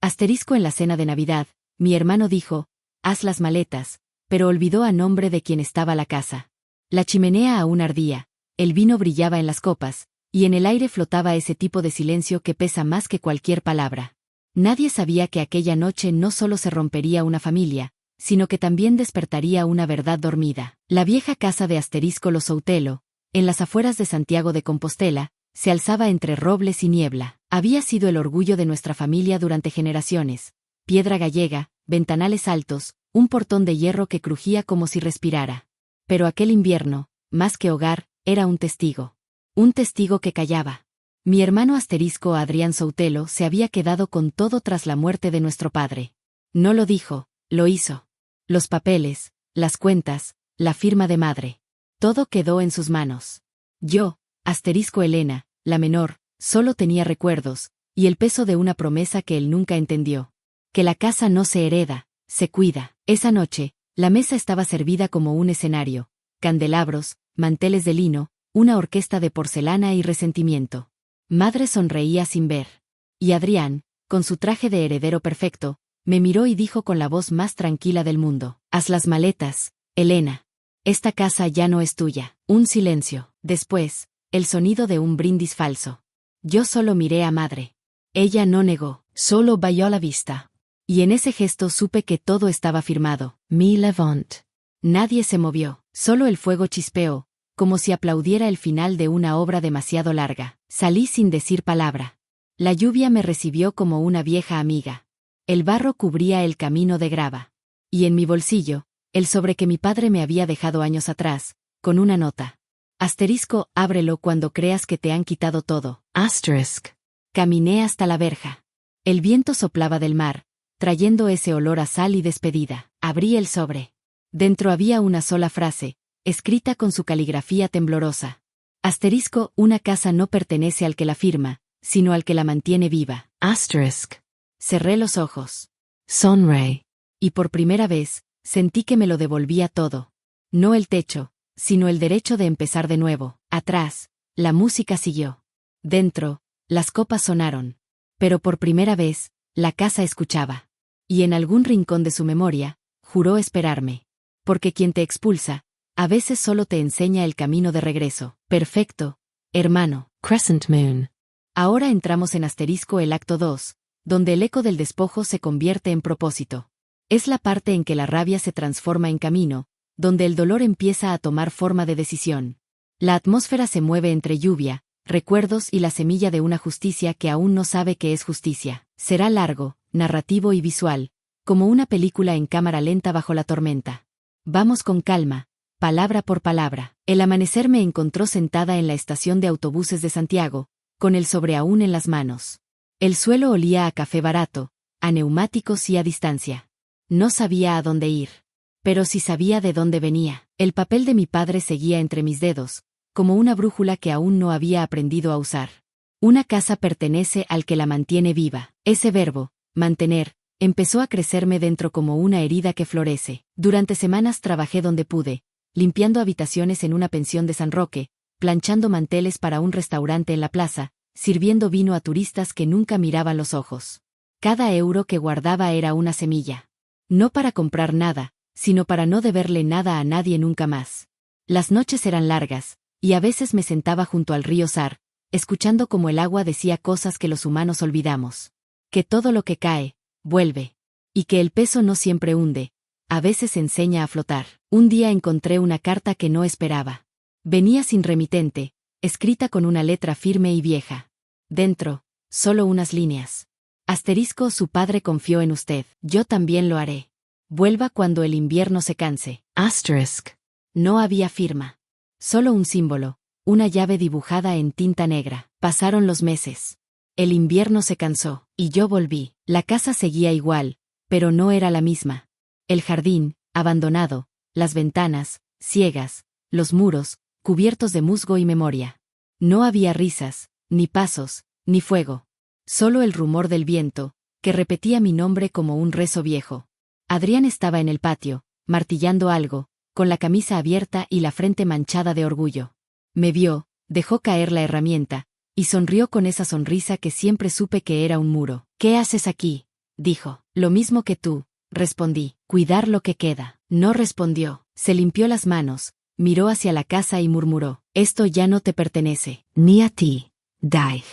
En la cena de Navidad, mi hermano dijo, haz las maletas, pero olvidó a nombre de quien estaba la casa. La chimenea aún ardía, el vino brillaba en las copas, y en el aire flotaba ese tipo de silencio que pesa más que cualquier palabra. Nadie sabía que aquella noche no solo se rompería una familia, sino que también despertaría una verdad dormida. La vieja casa de Lo Soutelo, en las afueras de Santiago de Compostela, se alzaba entre robles y niebla. Había sido el orgullo de nuestra familia durante generaciones. Piedra gallega, ventanales altos, un portón de hierro que crujía como si respirara. Pero aquel invierno, más que hogar, era un testigo. Un testigo que callaba. Mi hermano Adrián Soutelo se había quedado con todo tras la muerte de nuestro padre. No lo dijo, lo hizo. Los papeles, las cuentas, la firma de madre. Todo quedó en sus manos. Yo, Elena, la menor, solo tenía recuerdos, y el peso de una promesa que él nunca entendió. Que la casa no se hereda, se cuida. Esa noche, la mesa estaba servida como un escenario. Candelabros, manteles de lino, una orquesta de porcelana y resentimiento. Madre sonreía sin ver. Y Adrián, con su traje de heredero perfecto, me miró y dijo con la voz más tranquila del mundo, haz las maletas, Elena. Esta casa ya no es tuya. Un silencio. Después, el sonido de un brindis falso. Yo solo miré a madre. Ella no negó, solo bajó la vista. Y en ese gesto supe que todo estaba firmado. Mi levant. Nadie se movió, solo el fuego chispeó, como si aplaudiera el final de una obra demasiado larga. Salí sin decir palabra. La lluvia me recibió como una vieja amiga. El barro cubría el camino de grava. Y en mi bolsillo, el sobre que mi padre me había dejado años atrás, con una nota. Ábrelo cuando creas que te han quitado todo. Caminé hasta la verja. El viento soplaba del mar, trayendo ese olor a sal y despedida. Abrí el sobre. Dentro había una sola frase, escrita con su caligrafía temblorosa. Una casa no pertenece al que la firma, sino al que la mantiene viva. Cerré los ojos. Sonreí. Y por primera vez, sentí que me lo devolvía todo. No el techo, sino el derecho de empezar de nuevo. Atrás, la música siguió. Dentro, las copas sonaron. Pero por primera vez, la casa escuchaba. Y en algún rincón de su memoria, juró esperarme. Porque quien te expulsa, a veces solo te enseña el camino de regreso. Perfecto, hermano. Crescent Moon. Ahora entramos en el acto 2, donde el eco del despojo se convierte en propósito. Es la parte en que la rabia se transforma en camino, donde el dolor empieza a tomar forma de decisión. La atmósfera se mueve entre lluvia, recuerdos y la semilla de una justicia que aún no sabe qué es justicia. Será largo, narrativo y visual, como una película en cámara lenta bajo la tormenta. Vamos con calma, palabra por palabra. El amanecer me encontró sentada en la estación de autobuses de Santiago, con el sobre aún en las manos. El suelo olía a café barato, a neumáticos y a distancia. No sabía a dónde ir. Pero sí sabía de dónde venía. El papel de mi padre seguía entre mis dedos, como una brújula que aún no había aprendido a usar. Una casa pertenece al que la mantiene viva. Ese verbo, mantener, empezó a crecerme dentro como una herida que florece. Durante semanas trabajé donde pude, limpiando habitaciones en una pensión de San Roque, planchando manteles para un restaurante en la plaza, sirviendo vino a turistas que nunca miraban los ojos. Cada euro que guardaba era una semilla. No para comprar nada, sino para no deberle nada a nadie nunca más. Las noches eran largas, y a veces me sentaba junto al río Sar, escuchando como el agua decía cosas que los humanos olvidamos. Que todo lo que cae, vuelve. Y que el peso no siempre hunde, a veces enseña a flotar. Un día encontré una carta que no esperaba. Venía sin remitente, escrita con una letra firme y vieja. Dentro, solo unas líneas. Su padre confió en usted. Yo también lo haré. Vuelva cuando el invierno se canse. No había firma. Solo un símbolo, una llave dibujada en tinta negra. Pasaron los meses. El invierno se cansó, y yo volví. La casa seguía igual, pero no era la misma. El jardín, abandonado, las ventanas, ciegas, los muros, cubiertos de musgo y memoria. No había risas, ni pasos, ni fuego. Solo el rumor del viento, que repetía mi nombre como un rezo viejo. Adrián estaba en el patio, martillando algo, con la camisa abierta y la frente manchada de orgullo. Me vio, dejó caer la herramienta, y sonrió con esa sonrisa que siempre supe que era un muro. ¿Qué haces aquí? dijo. Lo mismo que tú, respondí. Cuidar lo que queda. No respondió. Se limpió las manos, miró hacia la casa y murmuró. Esto ya no te pertenece. Ni a ti, Dai.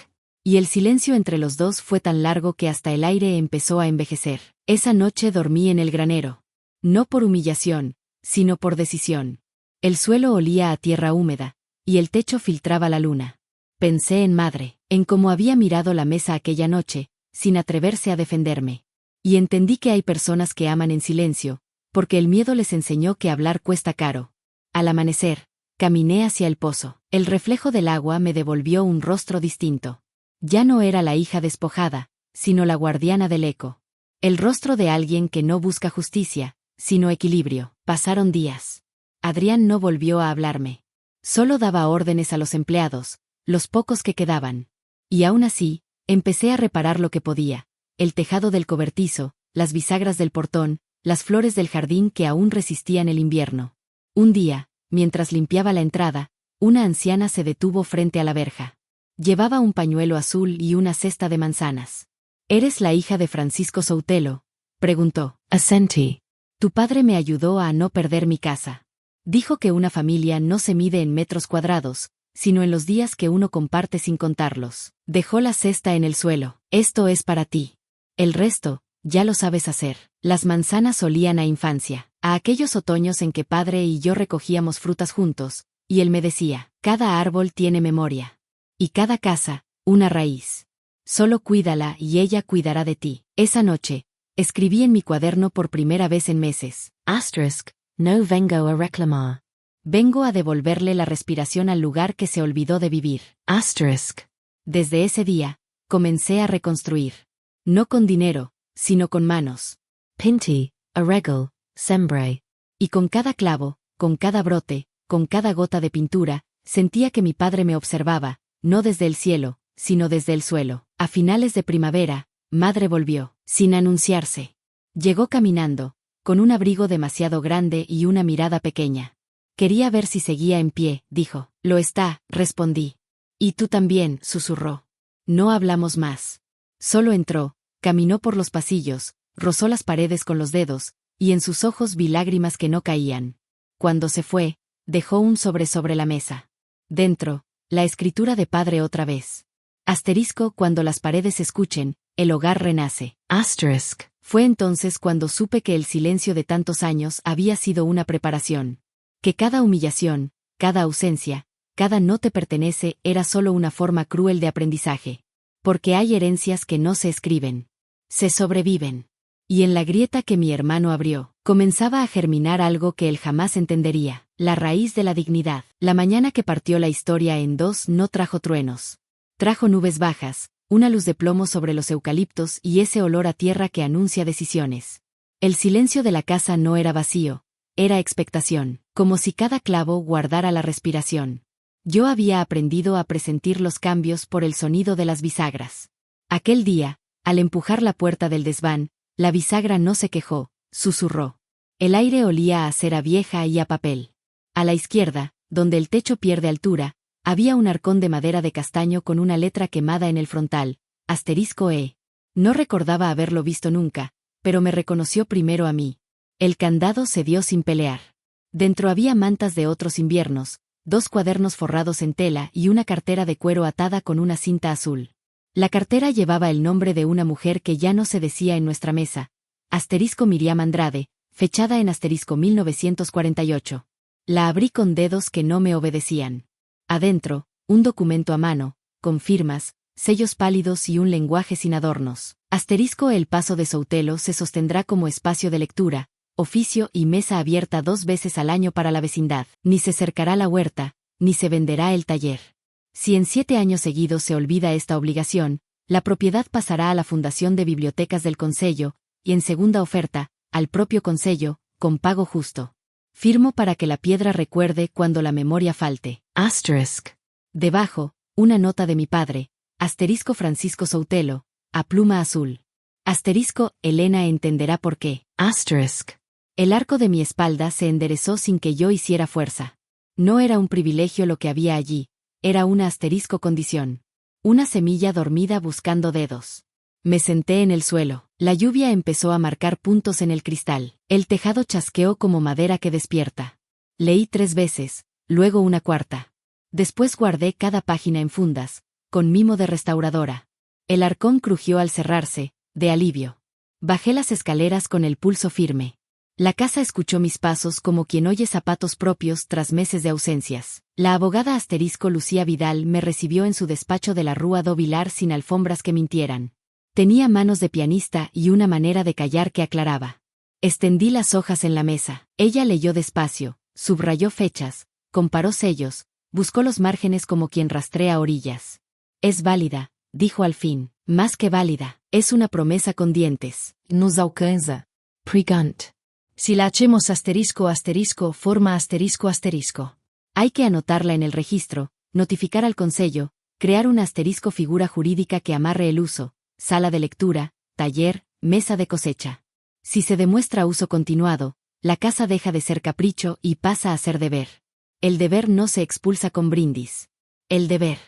Y el silencio entre los dos fue tan largo que hasta el aire empezó a envejecer. Esa noche dormí en el granero. No por humillación, sino por decisión. El suelo olía a tierra húmeda, y el techo filtraba la luna. Pensé en madre, en cómo había mirado la mesa aquella noche, sin atreverse a defenderme. Y entendí que hay personas que aman en silencio, porque el miedo les enseñó que hablar cuesta caro. Al amanecer, caminé hacia el pozo. El reflejo del agua me devolvió un rostro distinto. Ya no era la hija despojada, sino la guardiana del eco. El rostro de alguien que no busca justicia, sino equilibrio. Pasaron días. Adrián no volvió a hablarme. Solo daba órdenes a los empleados, los pocos que quedaban. Y aún así, empecé a reparar lo que podía. El tejado del cobertizo, las bisagras del portón, las flores del jardín que aún resistían el invierno. Un día, mientras limpiaba la entrada, una anciana se detuvo frente a la verja. Llevaba un pañuelo azul y una cesta de manzanas. ¿Eres la hija de Francisco Soutelo?, preguntó. Asentí. Tu padre me ayudó a no perder mi casa. Dijo que una familia no se mide en metros cuadrados, sino en los días que uno comparte sin contarlos. Dejó la cesta en el suelo. Esto es para ti. El resto, ya lo sabes hacer. Las manzanas olían a infancia, a aquellos otoños en que padre y yo recogíamos frutas juntos, y él me decía, cada árbol tiene memoria. Y cada casa, una raíz. Solo cuídala y ella cuidará de ti. Esa noche, escribí en mi cuaderno por primera vez en meses. No vengo a reclamar. Vengo a devolverle la respiración al lugar que se olvidó de vivir. Desde ese día, comencé a reconstruir. No con dinero, sino con manos. Pinti, arreglo, sembré. Y con cada clavo, con cada brote, con cada gota de pintura, sentía que mi padre me observaba, no desde el cielo, sino desde el suelo. A finales de primavera, madre volvió, sin anunciarse. Llegó caminando, con un abrigo demasiado grande y una mirada pequeña. Quería ver si seguía en pie, dijo. Lo está, respondí. Y tú también, susurró. No hablamos más. Solo entró, caminó por los pasillos, rozó las paredes con los dedos, y en sus ojos vi lágrimas que no caían. Cuando se fue, dejó un sobre la mesa. Dentro, la escritura de padre otra vez. Asterisco cuando las paredes escuchen, el hogar renace. Fue entonces cuando supe que el silencio de tantos años había sido una preparación. Que cada humillación, cada ausencia, cada no te pertenece era solo una forma cruel de aprendizaje. Porque hay herencias que no se escriben. Se sobreviven. Y en la grieta que mi hermano abrió, comenzaba a germinar algo que él jamás entendería, la raíz de la dignidad. La mañana que partió la historia en dos no trajo truenos. Trajo nubes bajas, una luz de plomo sobre los eucaliptos y ese olor a tierra que anuncia decisiones. El silencio de la casa no era vacío, era expectación, como si cada clavo guardara la respiración. Yo había aprendido a presentir los cambios por el sonido de las bisagras. Aquel día, al empujar la puerta del desván, la bisagra no se quejó, susurró. El aire olía a cera vieja y a papel. A la izquierda, donde el techo pierde altura, había un arcón de madera de castaño con una letra quemada en el frontal, *E. No recordaba haberlo visto nunca, pero me reconoció primero a mí. El candado cedió sin pelear. Dentro había mantas de otros inviernos, 2 cuadernos forrados en tela y una cartera de cuero atada con una cinta azul. La cartera llevaba el nombre de una mujer que ya no se decía en nuestra mesa, *Miriam Andrade, fechada en *1948. La abrí con dedos que no me obedecían. Adentro, un documento a mano, con firmas, sellos pálidos y un lenguaje sin adornos. El Paso de Soutelo se sostendrá como espacio de lectura, oficio y mesa abierta 2 veces al año para la vecindad. Ni se cercará la huerta, ni se venderá el taller. Si en 7 años seguidos se olvida esta obligación, la propiedad pasará a la Fundación de Bibliotecas del Concello, y en segunda oferta, al propio Concello, con pago justo. Firmo para que la piedra recuerde cuando la memoria falte. Debajo, una nota de mi padre, Francisco Soutelo, a pluma azul. Elena entenderá por qué. El arco de mi espalda se enderezó sin que yo hiciera fuerza. No era un privilegio lo que había allí, era una condición. Una semilla dormida buscando dedos. Me senté en el suelo. La lluvia empezó a marcar puntos en el cristal. El tejado chasqueó como madera que despierta. Leí 3 veces, luego una cuarta. Después guardé cada página en fundas, con mimo de restauradora. El arcón crujió al cerrarse, de alivio. Bajé las escaleras con el pulso firme. La casa escuchó mis pasos como quien oye zapatos propios tras meses de ausencias. La abogada Lucía Vidal me recibió en su despacho de la Rua do Vilar sin alfombras que mintieran. Tenía manos de pianista y una manera de callar que aclaraba. Extendí las hojas en la mesa. Ella leyó despacio, subrayó fechas, comparó sellos, buscó los márgenes como quien rastrea orillas. Es válida, dijo al fin. Más que válida, es una promesa con dientes. Nos alcanza. Pregant. Si la hacemos asterisco asterisco forma asterisco asterisco. Hay que anotarla en el registro, notificar al concello, crear una asterisco figura jurídica que amarre el uso, sala de lectura, taller, mesa de cosecha. Si se demuestra uso continuado, la casa deja de ser capricho y pasa a ser deber. El deber no se expulsa con brindis. El deber.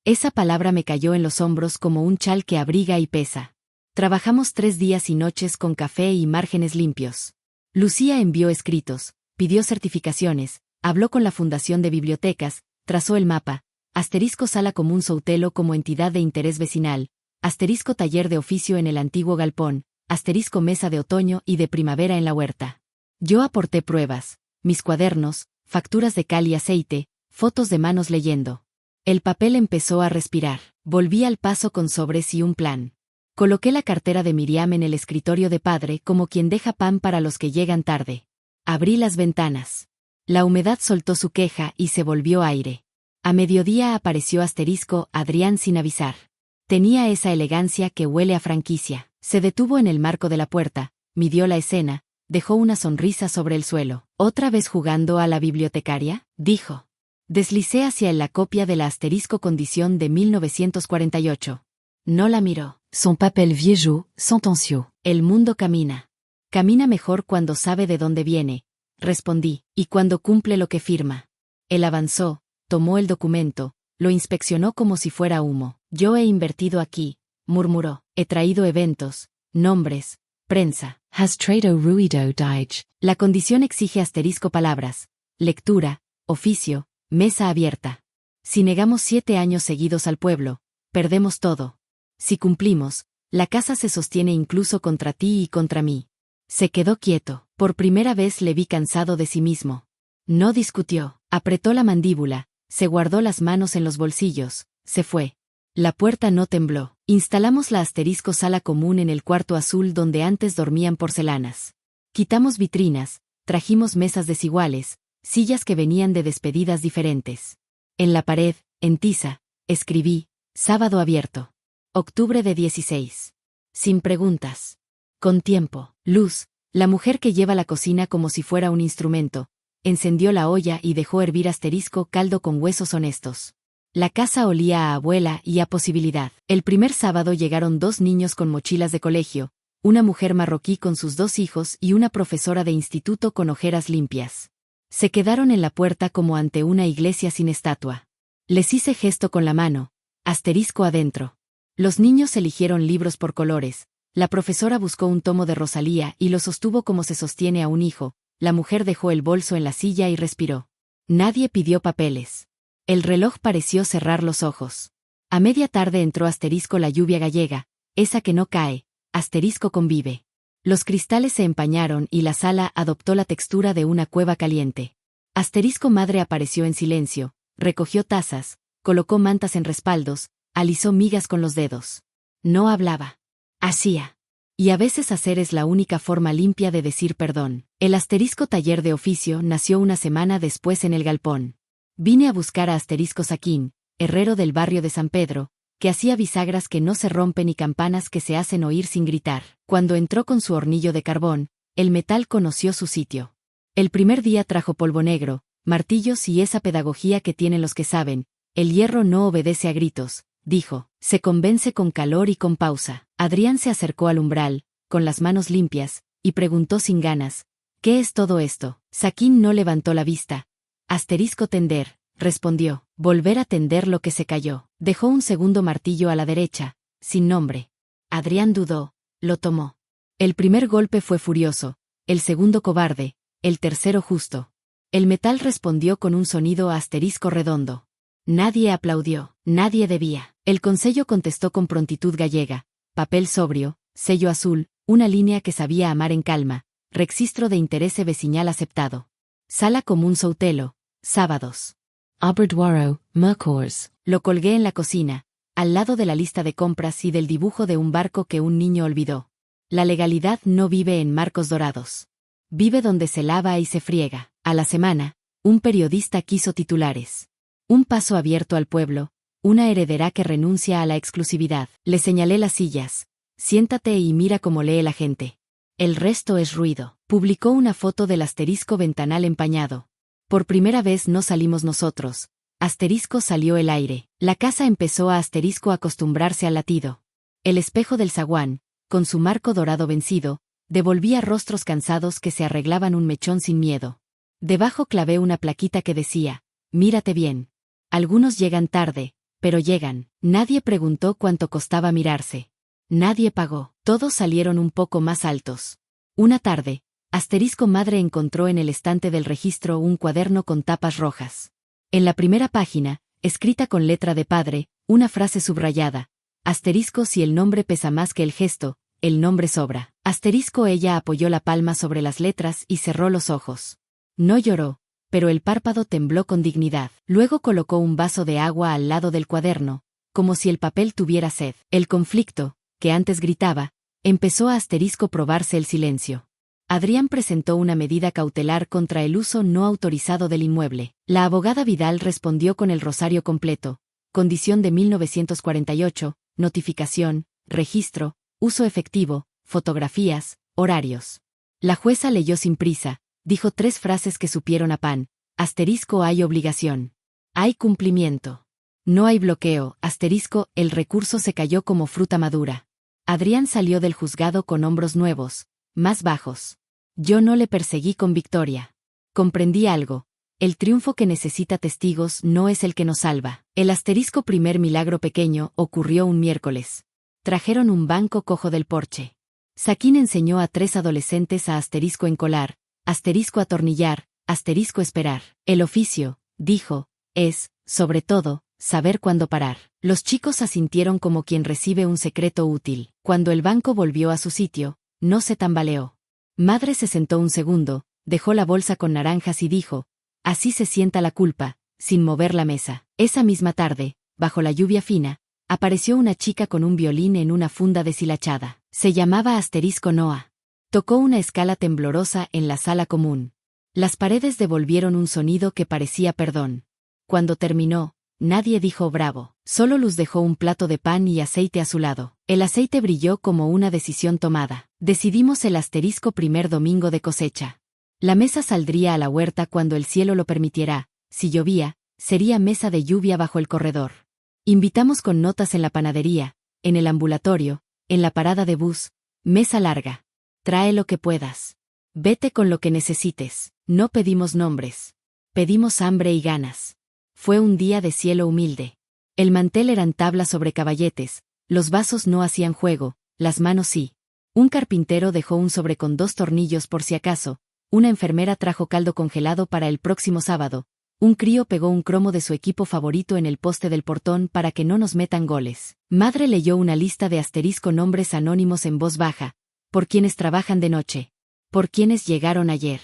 Esa palabra me cayó en los hombros como un chal que abriga y pesa. Trabajamos 3 días y noches con café y márgenes limpios. Lucía envió escritos, pidió certificaciones, habló con la Fundación de Bibliotecas, trazó el mapa, asterisco sala común Soutelo como entidad de interés vecinal, asterisco taller de oficio en el antiguo galpón, asterisco mesa de otoño y de primavera en la huerta. Yo aporté pruebas, mis cuadernos, facturas de cal y aceite, fotos de manos leyendo. El papel empezó a respirar. Volví al paso con sobres y un plan. Coloqué la cartera de Miriam en el escritorio de padre como quien deja pan para los que llegan tarde. Abrí las ventanas. La humedad soltó su queja y se volvió aire. A mediodía apareció Adrián sin avisar. Tenía esa elegancia que huele a franquicia. Se detuvo en el marco de la puerta, midió la escena, dejó una sonrisa sobre el suelo. ¿Otra vez jugando a la bibliotecaria?, dijo. Deslicé hacia él la copia de la condición de 1948. No la miró. Son papel viejo, sentenció. El mundo camina. Camina mejor cuando sabe de dónde viene, respondí, y cuando cumple lo que firma. Él avanzó, tomó el documento, lo inspeccionó como si fuera humo. Yo he invertido aquí, murmuró. He traído eventos, nombres, prensa. Has traído ruido Deitch. La condición exige palabras, lectura, oficio, mesa abierta. Si negamos 7 años seguidos al pueblo, perdemos todo. Si cumplimos, la casa se sostiene incluso contra ti y contra mí. Se quedó quieto. Por primera vez le vi cansado de sí mismo. No discutió, apretó la mandíbula, se guardó las manos en los bolsillos, se fue. La puerta no tembló. Instalamos la sala común en el cuarto azul donde antes dormían porcelanas. Quitamos vitrinas, trajimos mesas desiguales, sillas que venían de despedidas diferentes. En la pared, en tiza, escribí, sábado abierto. Octubre de 16. Sin preguntas. Con tiempo. Luz, la mujer que lleva la cocina como si fuera un instrumento, encendió la olla y dejó hervir caldo con huesos honestos. La casa olía a abuela y a posibilidad. El primer sábado llegaron 2 niños con mochilas de colegio, una mujer marroquí con sus 2 hijos y una profesora de instituto con ojeras limpias. Se quedaron en la puerta como ante una iglesia sin estatua. Les hice gesto con la mano, adentro. Los niños eligieron libros por colores, la profesora buscó un tomo de Rosalía y lo sostuvo como se sostiene a un hijo, la mujer dejó el bolso en la silla y respiró. Nadie pidió papeles. El reloj pareció cerrar los ojos. A media tarde entró la lluvia gallega, esa que no cae, convive. Los cristales se empañaron y la sala adoptó la textura de una cueva caliente. Madre apareció en silencio, recogió tazas, colocó mantas en respaldos, alisó migas con los dedos. No hablaba. Hacía. Y a veces hacer es la única forma limpia de decir perdón. El taller de oficio nació una semana después en el galpón. Vine a buscar a Saquín, herrero del barrio de San Pedro, que hacía bisagras que no se rompen y campanas que se hacen oír sin gritar. Cuando entró con su hornillo de carbón, el metal conoció su sitio. El primer día trajo polvo negro, martillos y esa pedagogía que tienen los que saben. El hierro no obedece a gritos, dijo, se convence con calor y con pausa. Adrián se acercó al umbral, con las manos limpias, y preguntó sin ganas, ¿qué es todo esto? Saquín no levantó la vista. Tender, respondió, volver a tender lo que se cayó. Dejó un segundo martillo a la derecha, sin nombre. Adrián dudó, lo tomó. El primer golpe fue furioso, el segundo cobarde, el tercero justo. El metal respondió con un sonido asterisco redondo. Nadie aplaudió, nadie debía. El concello contestó con prontitud gallega, papel sobrio, sello azul, una línea que sabía amar en calma, registro de interés veciñal aceptado. Sala común Soutelo, sábados. Aberdoiro, Mercors. Lo colgué en la cocina, al lado de la lista de compras y del dibujo de un barco que un niño olvidó. La legalidad no vive en marcos dorados. Vive donde se lava y se friega. A la semana, un periodista quiso titulares. Un paso abierto al pueblo, una heredera que renuncia a la exclusividad. Le señalé las sillas. Siéntate y mira cómo lee la gente. El resto es ruido. Publicó una foto del asterisco ventanal empañado. Por primera vez no salimos nosotros. Asterisco salió el aire. La casa empezó a asterisco acostumbrarse al latido. El espejo del zaguán, con su marco dorado vencido, devolvía rostros cansados que se arreglaban un mechón sin miedo. Debajo clavé una plaquita que decía, mírate bien. Algunos llegan tarde, pero llegan. Nadie preguntó cuánto costaba mirarse. Nadie pagó. Todos salieron un poco más altos. Una tarde, asterisco madre encontró en el estante del registro un cuaderno con tapas rojas. En la primera página, escrita con letra de padre, una frase subrayada. Asterisco si el nombre pesa más que el gesto, el nombre sobra. Asterisco ella apoyó la palma sobre las letras y cerró los ojos. No lloró, pero el párpado tembló con dignidad. Luego colocó un vaso de agua al lado del cuaderno, como si el papel tuviera sed. El conflicto, que antes gritaba, empezó a asterisco probarse el silencio. Adrián presentó una medida cautelar contra el uso no autorizado del inmueble. La abogada Vidal respondió con el rosario completo. Condición de 1948, notificación, registro, uso efectivo, fotografías, horarios. La jueza leyó sin prisa, dijo 3 frases que supieron a pan. Asterisco hay obligación. Hay cumplimiento. No hay bloqueo. Asterisco, el recurso se cayó como fruta madura. Adrián salió del juzgado con hombros nuevos, más bajos. Yo no le perseguí con victoria. Comprendí algo. El triunfo que necesita testigos no es el que nos salva. El asterisco primer milagro pequeño ocurrió un miércoles. Trajeron un banco cojo del porche. Saquín enseñó a 3 adolescentes a asterisco encolar, asterisco atornillar, asterisco esperar. El oficio, dijo, es, sobre todo, saber cuándo parar. Los chicos asintieron como quien recibe un secreto útil. Cuando el banco volvió a su sitio, no se tambaleó. Madre se sentó un segundo, dejó la bolsa con naranjas y dijo, así se sienta la culpa, sin mover la mesa. Esa misma tarde, bajo la lluvia fina, apareció una chica con un violín en una funda deshilachada. Se llamaba asterisco Noah. Tocó una escala temblorosa en la sala común. Las paredes devolvieron un sonido que parecía perdón. Cuando terminó, nadie dijo bravo. Solo Luz dejó un plato de pan y aceite a su lado. El aceite brilló como una decisión tomada. Decidimos el asterisco primer domingo de cosecha. La mesa saldría a la huerta cuando el cielo lo permitiera. Si llovía, sería mesa de lluvia bajo el corredor. Invitamos con notas en la panadería, en el ambulatorio, en la parada de bus. Mesa larga. Trae lo que puedas. Vete con lo que necesites. No pedimos nombres. Pedimos hambre y ganas. Fue un día de cielo humilde. El mantel eran tablas sobre caballetes, los vasos no hacían juego, las manos sí. Un carpintero dejó un sobre con 2 tornillos por si acaso, una enfermera trajo caldo congelado para el próximo sábado, un crío pegó un cromo de su equipo favorito en el poste del portón para que no nos metan goles. Madre leyó una lista de asterisco nombres anónimos en voz baja, por quienes trabajan de noche, por quienes llegaron ayer,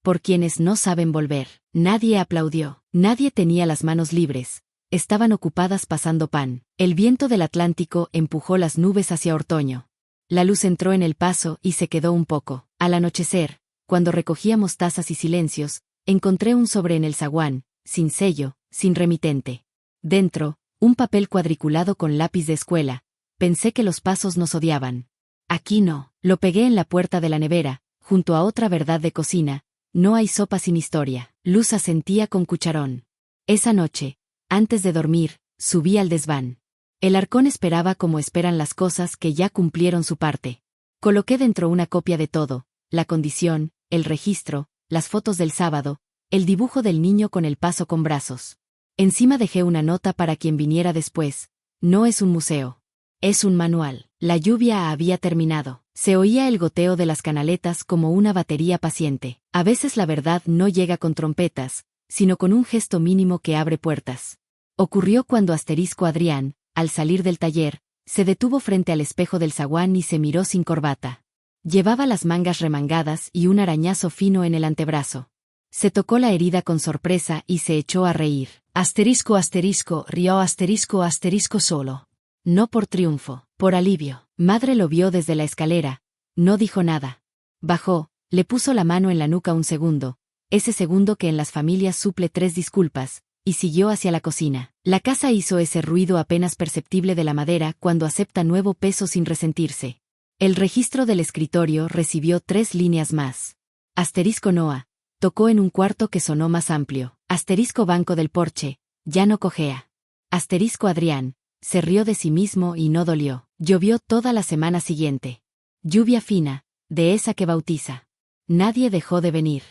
por quienes no saben volver. Nadie aplaudió, nadie tenía las manos libres, estaban ocupadas pasando pan. El viento del Atlántico empujó las nubes hacia Ortoño. La luz entró en el paso y se quedó un poco. Al anochecer, cuando recogíamos tazas y silencios, encontré un sobre en el zaguán, sin sello, sin remitente. Dentro, un papel cuadriculado con lápiz de escuela. Pensé que los pasos nos odiaban. Aquí no. Lo pegué en la puerta de la nevera, junto a otra verdad de cocina. No hay sopa sin historia. Luz asentía con cucharón. Esa noche, antes de dormir, subí al desván. El arcón esperaba como esperan las cosas que ya cumplieron su parte. Coloqué dentro una copia de todo, la condición, el registro, las fotos del sábado, el dibujo del niño con el paso con brazos. Encima dejé una nota para quien viniera después. No es un museo. Es un manual. La lluvia había terminado. Se oía el goteo de las canaletas como una batería paciente. A veces la verdad no llega con trompetas, sino con un gesto mínimo que abre puertas. Ocurrió cuando Adrián, al salir del taller, se detuvo frente al espejo del zaguán y se miró sin corbata. Llevaba las mangas remangadas y un arañazo fino en el antebrazo. Se tocó la herida con sorpresa y se echó a reír. Rió solo. No por triunfo, por alivio. Madre lo vio desde la escalera, no dijo nada. Bajó, le puso la mano en la nuca un segundo, ese segundo que en las familias suple 3 disculpas, y siguió hacia la cocina. La casa hizo ese ruido apenas perceptible de la madera cuando acepta nuevo peso sin resentirse. El registro del escritorio recibió 3 líneas más. Noah. Tocó en un cuarto que sonó más amplio. Banco del porche. Ya no cojea. Adrián. Se rió de sí mismo y no dolió. Llovió toda la semana siguiente. Lluvia fina, de esa que bautiza. Nadie dejó de venir.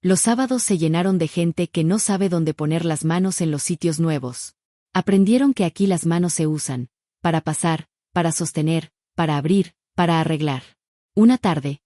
Los sábados se llenaron de gente que no sabe dónde poner las manos en los sitios nuevos. Aprendieron que aquí las manos se usan, para pasar, para sostener, para abrir, para arreglar. Una tarde,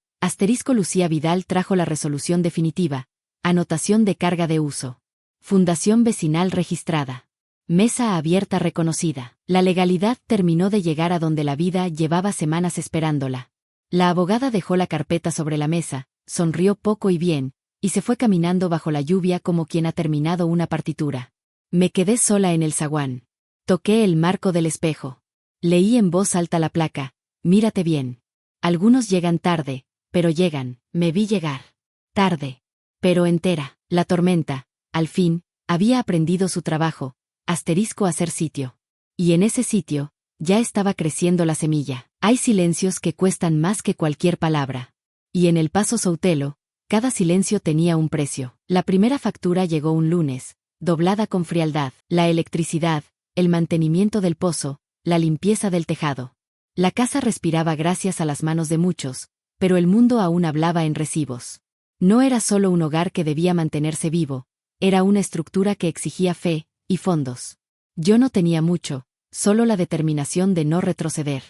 Lucía Vidal trajo la resolución definitiva, anotación de carga de uso. Fundación vecinal registrada. Mesa abierta reconocida. La legalidad terminó de llegar a donde la vida llevaba semanas esperándola. La abogada dejó la carpeta sobre la mesa, sonrió poco y bien, y se fue caminando bajo la lluvia como quien ha terminado una partitura. Me quedé sola en el zaguán. Toqué el marco del espejo. Leí en voz alta la placa, mírate bien. Algunos llegan tarde, pero llegan. Me vi llegar. Tarde. Pero entera. La tormenta, al fin, había aprendido su trabajo, hacer sitio. Y en ese sitio, ya estaba creciendo la semilla. Hay silencios que cuestan más que cualquier palabra. Y en el Paso Soutelo, cada silencio tenía un precio. La primera factura llegó un lunes, doblada con frialdad. La electricidad, el mantenimiento del pozo, la limpieza del tejado. La casa respiraba gracias a las manos de muchos, pero el mundo aún hablaba en recibos. No era solo un hogar que debía mantenerse vivo, era una estructura que exigía fe y fondos. Yo no tenía mucho, solo la determinación de no retroceder.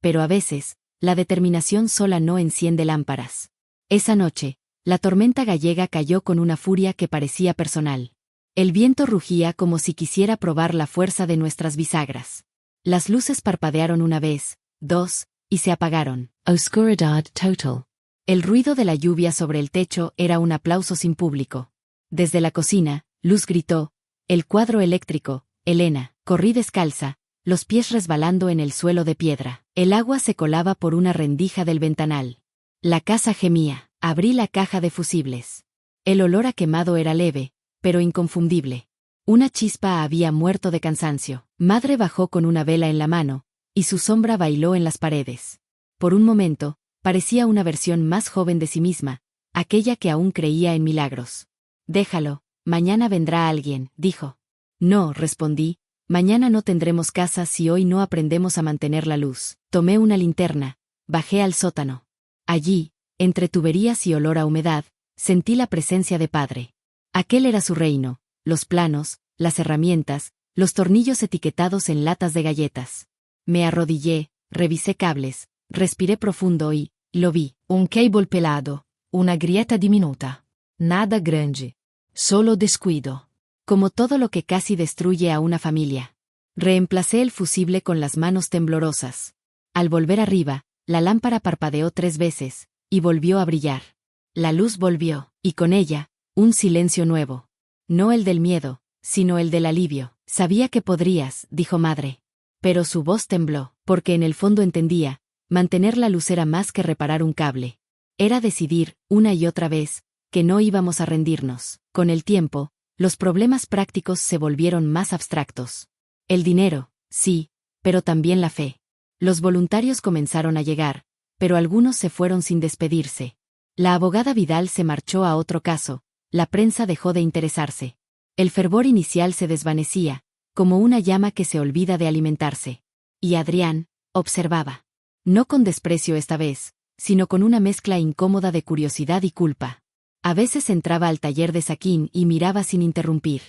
Pero a veces, la determinación sola no enciende lámparas. Esa noche, la tormenta gallega cayó con una furia que parecía personal. El viento rugía como si quisiera probar la fuerza de nuestras bisagras. Las luces parpadearon una vez, 2, y se apagaron. Oscuridad total. El ruido de la lluvia sobre el techo era un aplauso sin público. Desde la cocina, Luz gritó, el cuadro eléctrico, Elena. Corrí descalza, los pies resbalando en el suelo de piedra. El agua se colaba por una rendija del ventanal. La casa gemía. Abrí la caja de fusibles. El olor a quemado era leve, pero inconfundible. Una chispa había muerto de cansancio. Madre bajó con una vela en la mano, y su sombra bailó en las paredes. Por un momento, parecía una versión más joven de sí misma, aquella que aún creía en milagros. Déjalo, mañana vendrá alguien, dijo. No, respondí, mañana no tendremos casa si hoy no aprendemos a mantener la luz. Tomé una linterna, bajé al sótano. Allí, entre tuberías y olor a humedad, sentí la presencia de padre. Aquel era su reino, los planos, las herramientas, los tornillos etiquetados en latas de galletas. Me arrodillé, revisé cables, respiré profundo y, lo vi. Un cable pelado, una grieta diminuta. Nada grande. Solo descuido. Como todo lo que casi destruye a una familia. Reemplacé el fusible con las manos temblorosas. Al volver arriba, la lámpara parpadeó 3 veces, y volvió a brillar. La luz volvió, y con ella, un silencio nuevo. No el del miedo, sino el del alivio. Sabía que podrías, dijo madre. Pero su voz tembló, porque en el fondo entendía, mantener la luz era más que reparar un cable. Era decidir, una y otra vez, que no íbamos a rendirnos. Con el tiempo, los problemas prácticos se volvieron más abstractos. El dinero, sí, pero también la fe. Los voluntarios comenzaron a llegar, pero algunos se fueron sin despedirse. La abogada Vidal se marchó a otro caso, la prensa dejó de interesarse. El fervor inicial se desvanecía, como una llama que se olvida de alimentarse. Y Adrián, observaba. No con desprecio esta vez, sino con una mezcla incómoda de curiosidad y culpa. A veces entraba al taller de Saquín y miraba sin interrumpir.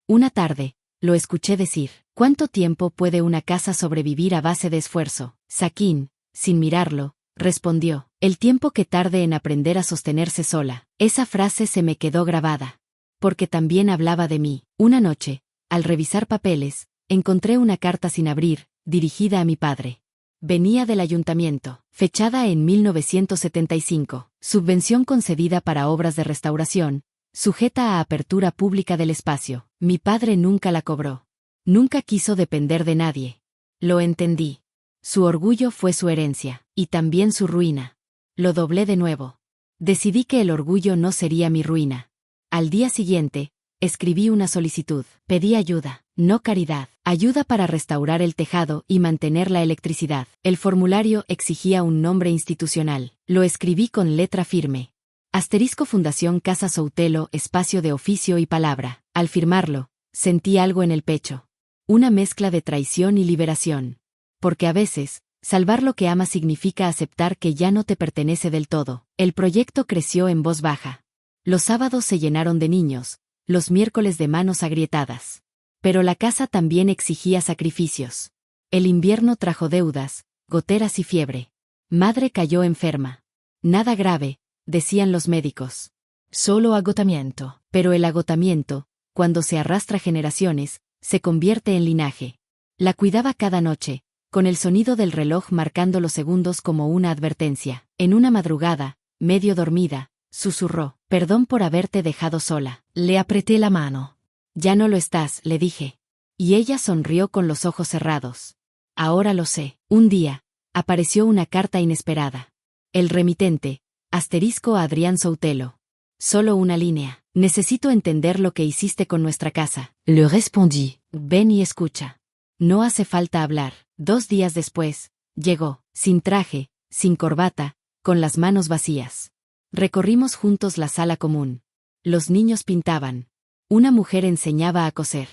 Una tarde, lo escuché decir, ¿cuánto tiempo puede una casa sobrevivir a base de esfuerzo? Saquín, sin mirarlo, respondió: el tiempo que tarde en aprender a sostenerse sola. Esa frase se me quedó grabada. Porque también hablaba de mí. Una noche, al revisar papeles, encontré una carta sin abrir, dirigida a mi padre. Venía del ayuntamiento, fechada en 1975, subvención concedida para obras de restauración, sujeta a apertura pública del espacio. Mi padre nunca la cobró. Nunca quiso depender de nadie. Lo entendí. Su orgullo fue su herencia, y también su ruina. Lo doblé de nuevo. Decidí que el orgullo no sería mi ruina. Al día siguiente, escribí una solicitud. Pedí ayuda, no caridad. Ayuda para restaurar el tejado y mantener la electricidad. El formulario exigía un nombre institucional. Lo escribí con letra firme. Asterisco Fundación Casa Soutelo, espacio de oficio y palabra. Al firmarlo, sentí algo en el pecho. Una mezcla de traición y liberación. Porque a veces, salvar lo que amas significa aceptar que ya no te pertenece del todo. El proyecto creció en voz baja. Los sábados se llenaron de niños, los miércoles de manos agrietadas. Pero la casa también exigía sacrificios. El invierno trajo deudas, goteras y fiebre. Madre cayó enferma. Nada grave, decían los médicos. Solo agotamiento. Pero el agotamiento, cuando se arrastra generaciones, se convierte en linaje. La cuidaba cada noche, con el sonido del reloj marcando los segundos como una advertencia. En una madrugada, medio dormida, susurró: perdón por haberte dejado sola. Le apreté la mano. Ya no lo estás, le dije. Y ella sonrió con los ojos cerrados. Ahora lo sé. Un día, apareció una carta inesperada. El remitente, asterisco Adrián Soutelo. Solo una línea. Necesito entender lo que hiciste con nuestra casa. Le respondí. Ven y escucha. No hace falta hablar. 2 días después, llegó, sin traje, sin corbata, con las manos vacías. Recorrimos juntos la sala común. Los niños pintaban. Una mujer enseñaba a coser.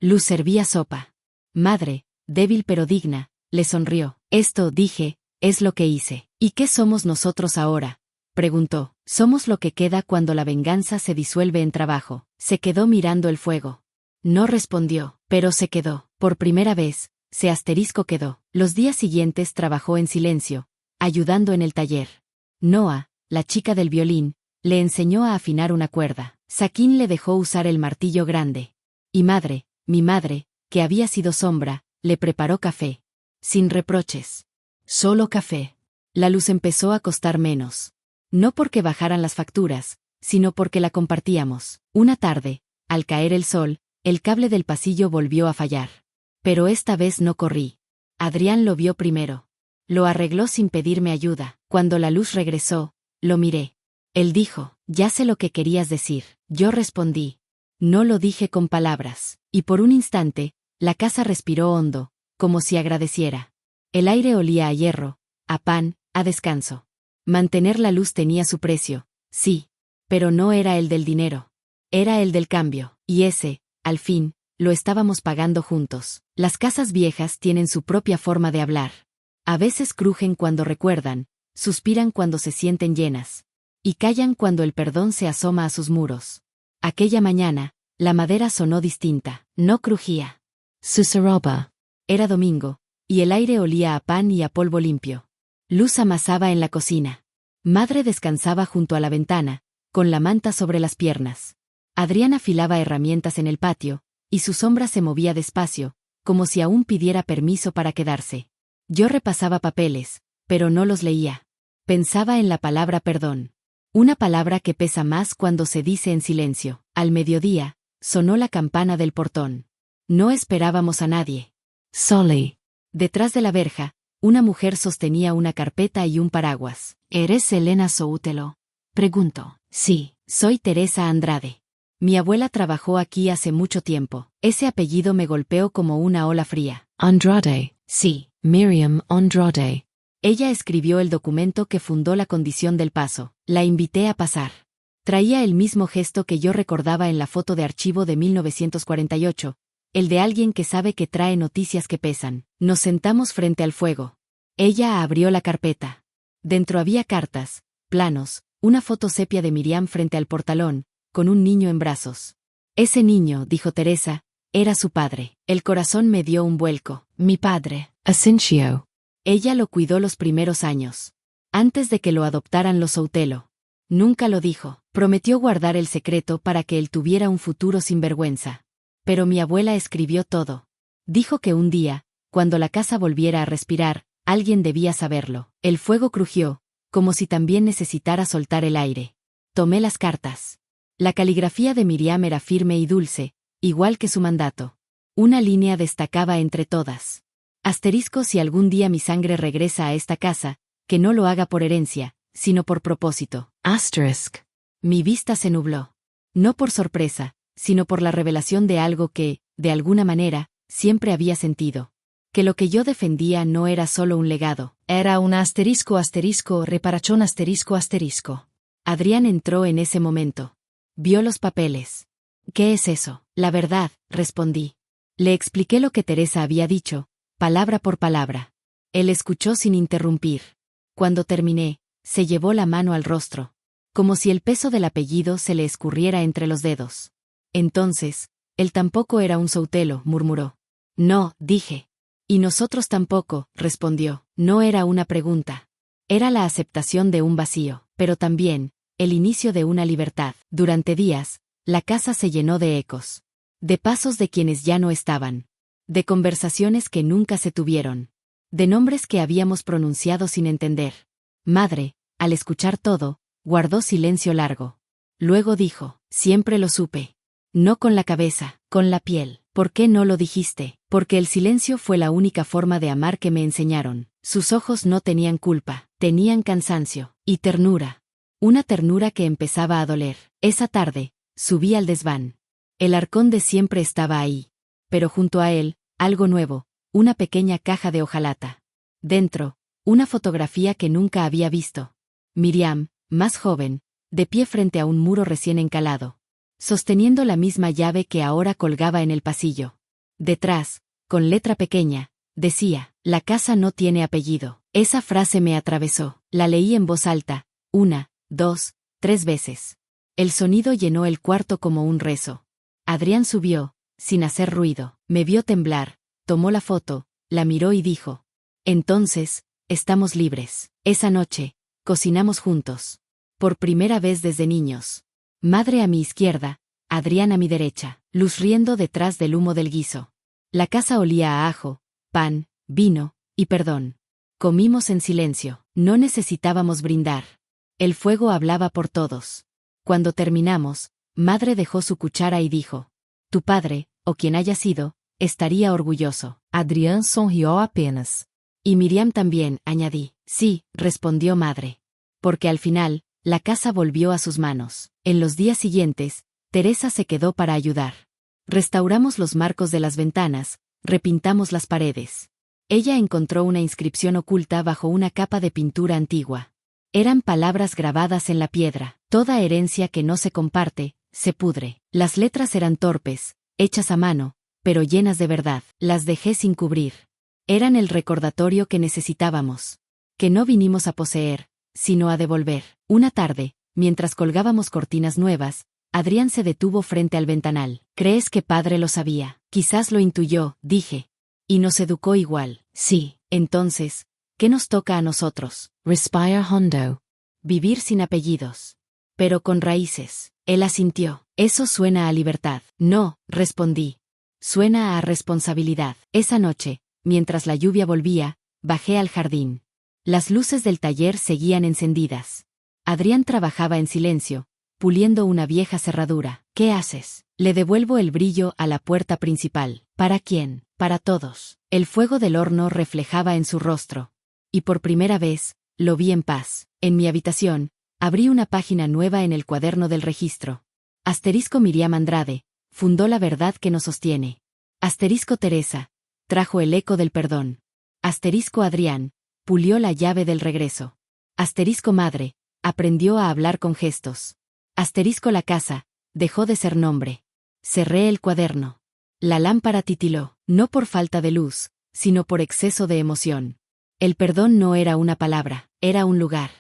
Luz servía sopa. Madre, débil pero digna, le sonrió. Esto, dije, es lo que hice. ¿Y qué somos nosotros ahora?, preguntó. Somos lo que queda cuando la venganza se disuelve en trabajo. Se quedó mirando el fuego. No respondió, pero se quedó. Por primera vez, se asterisco quedó. Los días siguientes trabajó en silencio, ayudando en el taller. Noa, la chica del violín, le enseñó a afinar una cuerda. Saquín le dejó usar el martillo grande. Y madre, mi madre, que había sido sombra, le preparó café. Sin reproches. Solo café. La luz empezó a costar menos. No porque bajaran las facturas, sino porque la compartíamos. Una tarde, al caer el sol, el cable del pasillo volvió a fallar. Pero esta vez no corrí. Adrián lo vio primero. Lo arregló sin pedirme ayuda. Cuando la luz regresó, lo miré. Él dijo: ya sé lo que querías decir. Yo respondí: no lo dije con palabras. Y por un instante, la casa respiró hondo, como si agradeciera. El aire olía a hierro, a pan, a descanso. Mantener la luz tenía su precio, sí, pero no era el del dinero. Era el del cambio, y ese, al fin, lo estábamos pagando juntos. Las casas viejas tienen su propia forma de hablar. A veces crujen cuando recuerdan, suspiran cuando se sienten llenas. Y callan cuando el perdón se asoma a sus muros. Aquella mañana, la madera sonó distinta, no crujía. Susurraba. Era domingo, y el aire olía a pan y a polvo limpio. Luz amasaba en la cocina. Madre descansaba junto a la ventana, con la manta sobre las piernas. Adrián afilaba herramientas en el patio, y su sombra se movía despacio, como si aún pidiera permiso para quedarse. Yo repasaba papeles, pero no los leía. Pensaba en la palabra perdón. Una palabra que pesa más cuando se dice en silencio. Al mediodía, sonó la campana del portón. No esperábamos a nadie. Soli. Detrás de la verja, una mujer sostenía una carpeta y un paraguas. ¿Eres Elena Soutelo?, preguntó. Sí, soy Teresa Andrade. Mi abuela trabajó aquí hace mucho tiempo. Ese apellido me golpeó como una ola fría. Andrade. Sí. Miriam Andrade. Ella escribió el documento que fundó la Condición del Paso. La invité a pasar. Traía el mismo gesto que yo recordaba en la foto de archivo de 1948, el de alguien que sabe que trae noticias que pesan. Nos sentamos frente al fuego. Ella abrió la carpeta. Dentro había cartas, planos, una foto sepia de Miriam frente al portalón, con un niño en brazos. Ese niño, dijo Teresa, era su padre. El corazón me dio un vuelco. Mi padre, Asincio. Ella lo cuidó los primeros años. Antes de que lo adoptaran los Soutelo. Nunca lo dijo. Prometió guardar el secreto para que él tuviera un futuro sin vergüenza. Pero mi abuela escribió todo. Dijo que un día, cuando la casa volviera a respirar, alguien debía saberlo. El fuego crujió, como si también necesitara soltar el aire. Tomé las cartas. La caligrafía de Miriam era firme y dulce, igual que su mandato. Una línea destacaba entre todas. Asterisco: si algún día mi sangre regresa a esta casa, que no lo haga por herencia, sino por propósito. Asterisk. Mi vista se nubló. No por sorpresa, sino por la revelación de algo que, de alguna manera, siempre había sentido. Que lo que yo defendía no era solo un legado. Era un asterisco reparachón asterisco. Adrián entró en ese momento. Vio los papeles. ¿Qué es eso? La verdad, respondí. Le expliqué lo que Teresa había dicho, palabra por palabra. Él escuchó sin interrumpir. Cuando terminé, se llevó la mano al rostro. Como si el peso del apellido se le escurriera entre los dedos. Entonces, él tampoco era un Soutelo, murmuró. No, dije. Y nosotros tampoco, respondió. No era una pregunta. Era la aceptación de un vacío, pero también, el inicio de una libertad. Durante días, la casa se llenó de ecos. De pasos de quienes ya no estaban. De conversaciones que nunca se tuvieron. De nombres que habíamos pronunciado sin entender. Madre, al escuchar todo, guardó silencio largo. Luego dijo: siempre lo supe. No con la cabeza, con la piel. ¿Por qué no lo dijiste? Porque el silencio fue la única forma de amar que me enseñaron. Sus ojos no tenían culpa, tenían cansancio y ternura. Una ternura que empezaba a doler. Esa tarde, subí al desván. El arcón de siempre estaba ahí. Pero junto a él, algo nuevo, una pequeña caja de hojalata. Dentro, una fotografía que nunca había visto. Miriam, más joven, de pie frente a un muro recién encalado. Sosteniendo la misma llave que ahora colgaba en el pasillo. Detrás, con letra pequeña, decía: la casa no tiene apellido. Esa frase me atravesó. La leí en voz alta, 1, 2, 3 veces. El sonido llenó el cuarto como un rezo. Adrián subió, sin hacer ruido. Me vio temblar, tomó la foto, la miró y dijo: entonces, estamos libres. Esa noche, cocinamos juntos. Por primera vez desde niños. Madre a mi izquierda, Adrián a mi derecha, luz riendo detrás del humo del guiso. La casa olía a ajo, pan, vino y perdón. Comimos en silencio. No necesitábamos brindar. El fuego hablaba por todos. Cuando terminamos, madre dejó su cuchara y dijo: tu padre, o quien haya sido, estaría orgulloso. Adrián sonrió apenas. Y Miriam también, añadí. Sí, respondió madre. Porque al final, la casa volvió a sus manos. En los días siguientes, Teresa se quedó para ayudar. Restauramos los marcos de las ventanas, repintamos las paredes. Ella encontró una inscripción oculta bajo una capa de pintura antigua. Eran palabras grabadas en la piedra: toda herencia que no se comparte, se pudre. Las letras eran torpes, hechas a mano, pero llenas de verdad. Las dejé sin cubrir. Eran el recordatorio que necesitábamos. Que no vinimos a poseer, sino a devolver. Una tarde, mientras colgábamos cortinas nuevas, Adrián se detuvo frente al ventanal. ¿Crees que padre lo sabía? Quizás lo intuyó, dije. Y nos educó igual. Sí. Entonces, ¿qué nos toca a nosotros? Respire hondo. Vivir sin apellidos. Pero con raíces. Él asintió. Eso suena a libertad. No, respondí. Suena a responsabilidad. Esa noche, mientras la lluvia volvía, bajé al jardín. Las luces del taller seguían encendidas. Adrián trabajaba en silencio, puliendo una vieja cerradura. ¿Qué haces? Le devuelvo el brillo a la puerta principal. ¿Para quién? Para todos. El fuego del horno reflejaba en su rostro. Y por primera vez, lo vi en paz. En mi habitación, abrí una página nueva en el cuaderno del registro. Asterisco Miriam Andrade, fundó la verdad que nos sostiene. Asterisco Teresa, trajo el eco del perdón. Asterisco Adrián, pulió la llave del regreso. Asterisco Madre, aprendió a hablar con gestos. Asterisco La casa, dejó de ser nombre. Cerré el cuaderno. La lámpara titiló, no por falta de luz, sino por exceso de emoción. El perdón no era una palabra, era un lugar.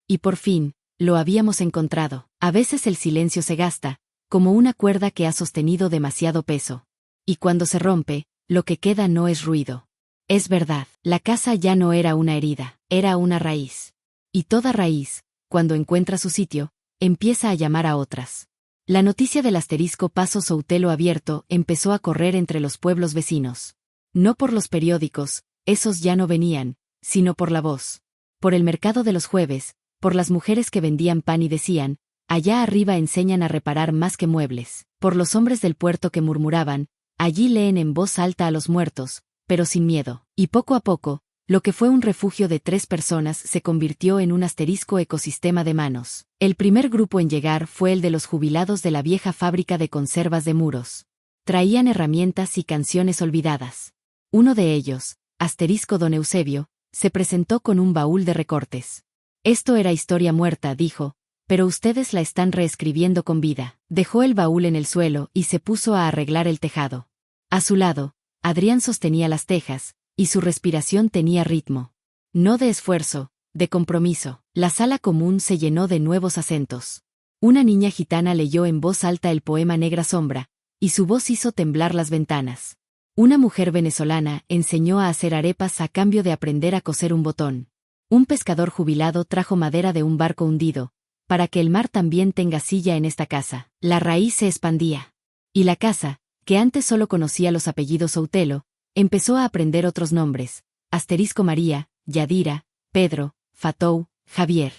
Y por fin, lo habíamos encontrado. A veces el silencio se gasta, como una cuerda que ha sostenido demasiado peso. Y cuando se rompe, lo que queda no es ruido. Es verdad, la casa ya no era una herida, era una raíz. Y toda raíz, cuando encuentra su sitio, empieza a llamar a otras. La noticia del asterisco Paso Soutelo abierto empezó a correr entre los pueblos vecinos. No por los periódicos, esos ya no venían, sino por la voz. Por el mercado de los jueves, por las mujeres que vendían pan y decían, allá arriba enseñan a reparar más que muebles, por los hombres del puerto que murmuraban, allí leen en voz alta a los muertos, pero sin miedo. Y poco a poco, lo que fue un refugio de 3 personas se convirtió en un asterisco ecosistema de manos. El primer grupo en llegar fue el de los jubilados de la vieja fábrica de conservas de Muros. Traían herramientas y canciones olvidadas. Uno de ellos, asterisco don Eusebio, se presentó con un baúl de recortes. Esto era historia muerta, dijo, pero ustedes la están reescribiendo con vida. Dejó el baúl en el suelo y se puso a arreglar el tejado. A su lado, Adrián sostenía las tejas, y su respiración tenía ritmo. No de esfuerzo, de compromiso. La sala común se llenó de nuevos acentos. Una niña gitana leyó en voz alta el poema Negra Sombra, y su voz hizo temblar las ventanas. Una mujer venezolana enseñó a hacer arepas a cambio de aprender a coser un botón. Un pescador jubilado trajo madera de un barco hundido, para que el mar también tenga silla en esta casa. La raíz se expandía. Y la casa, que antes solo conocía los apellidos Soutelo, empezó a aprender otros nombres: asterisco María, Yadira, Pedro, Fatou, Javier.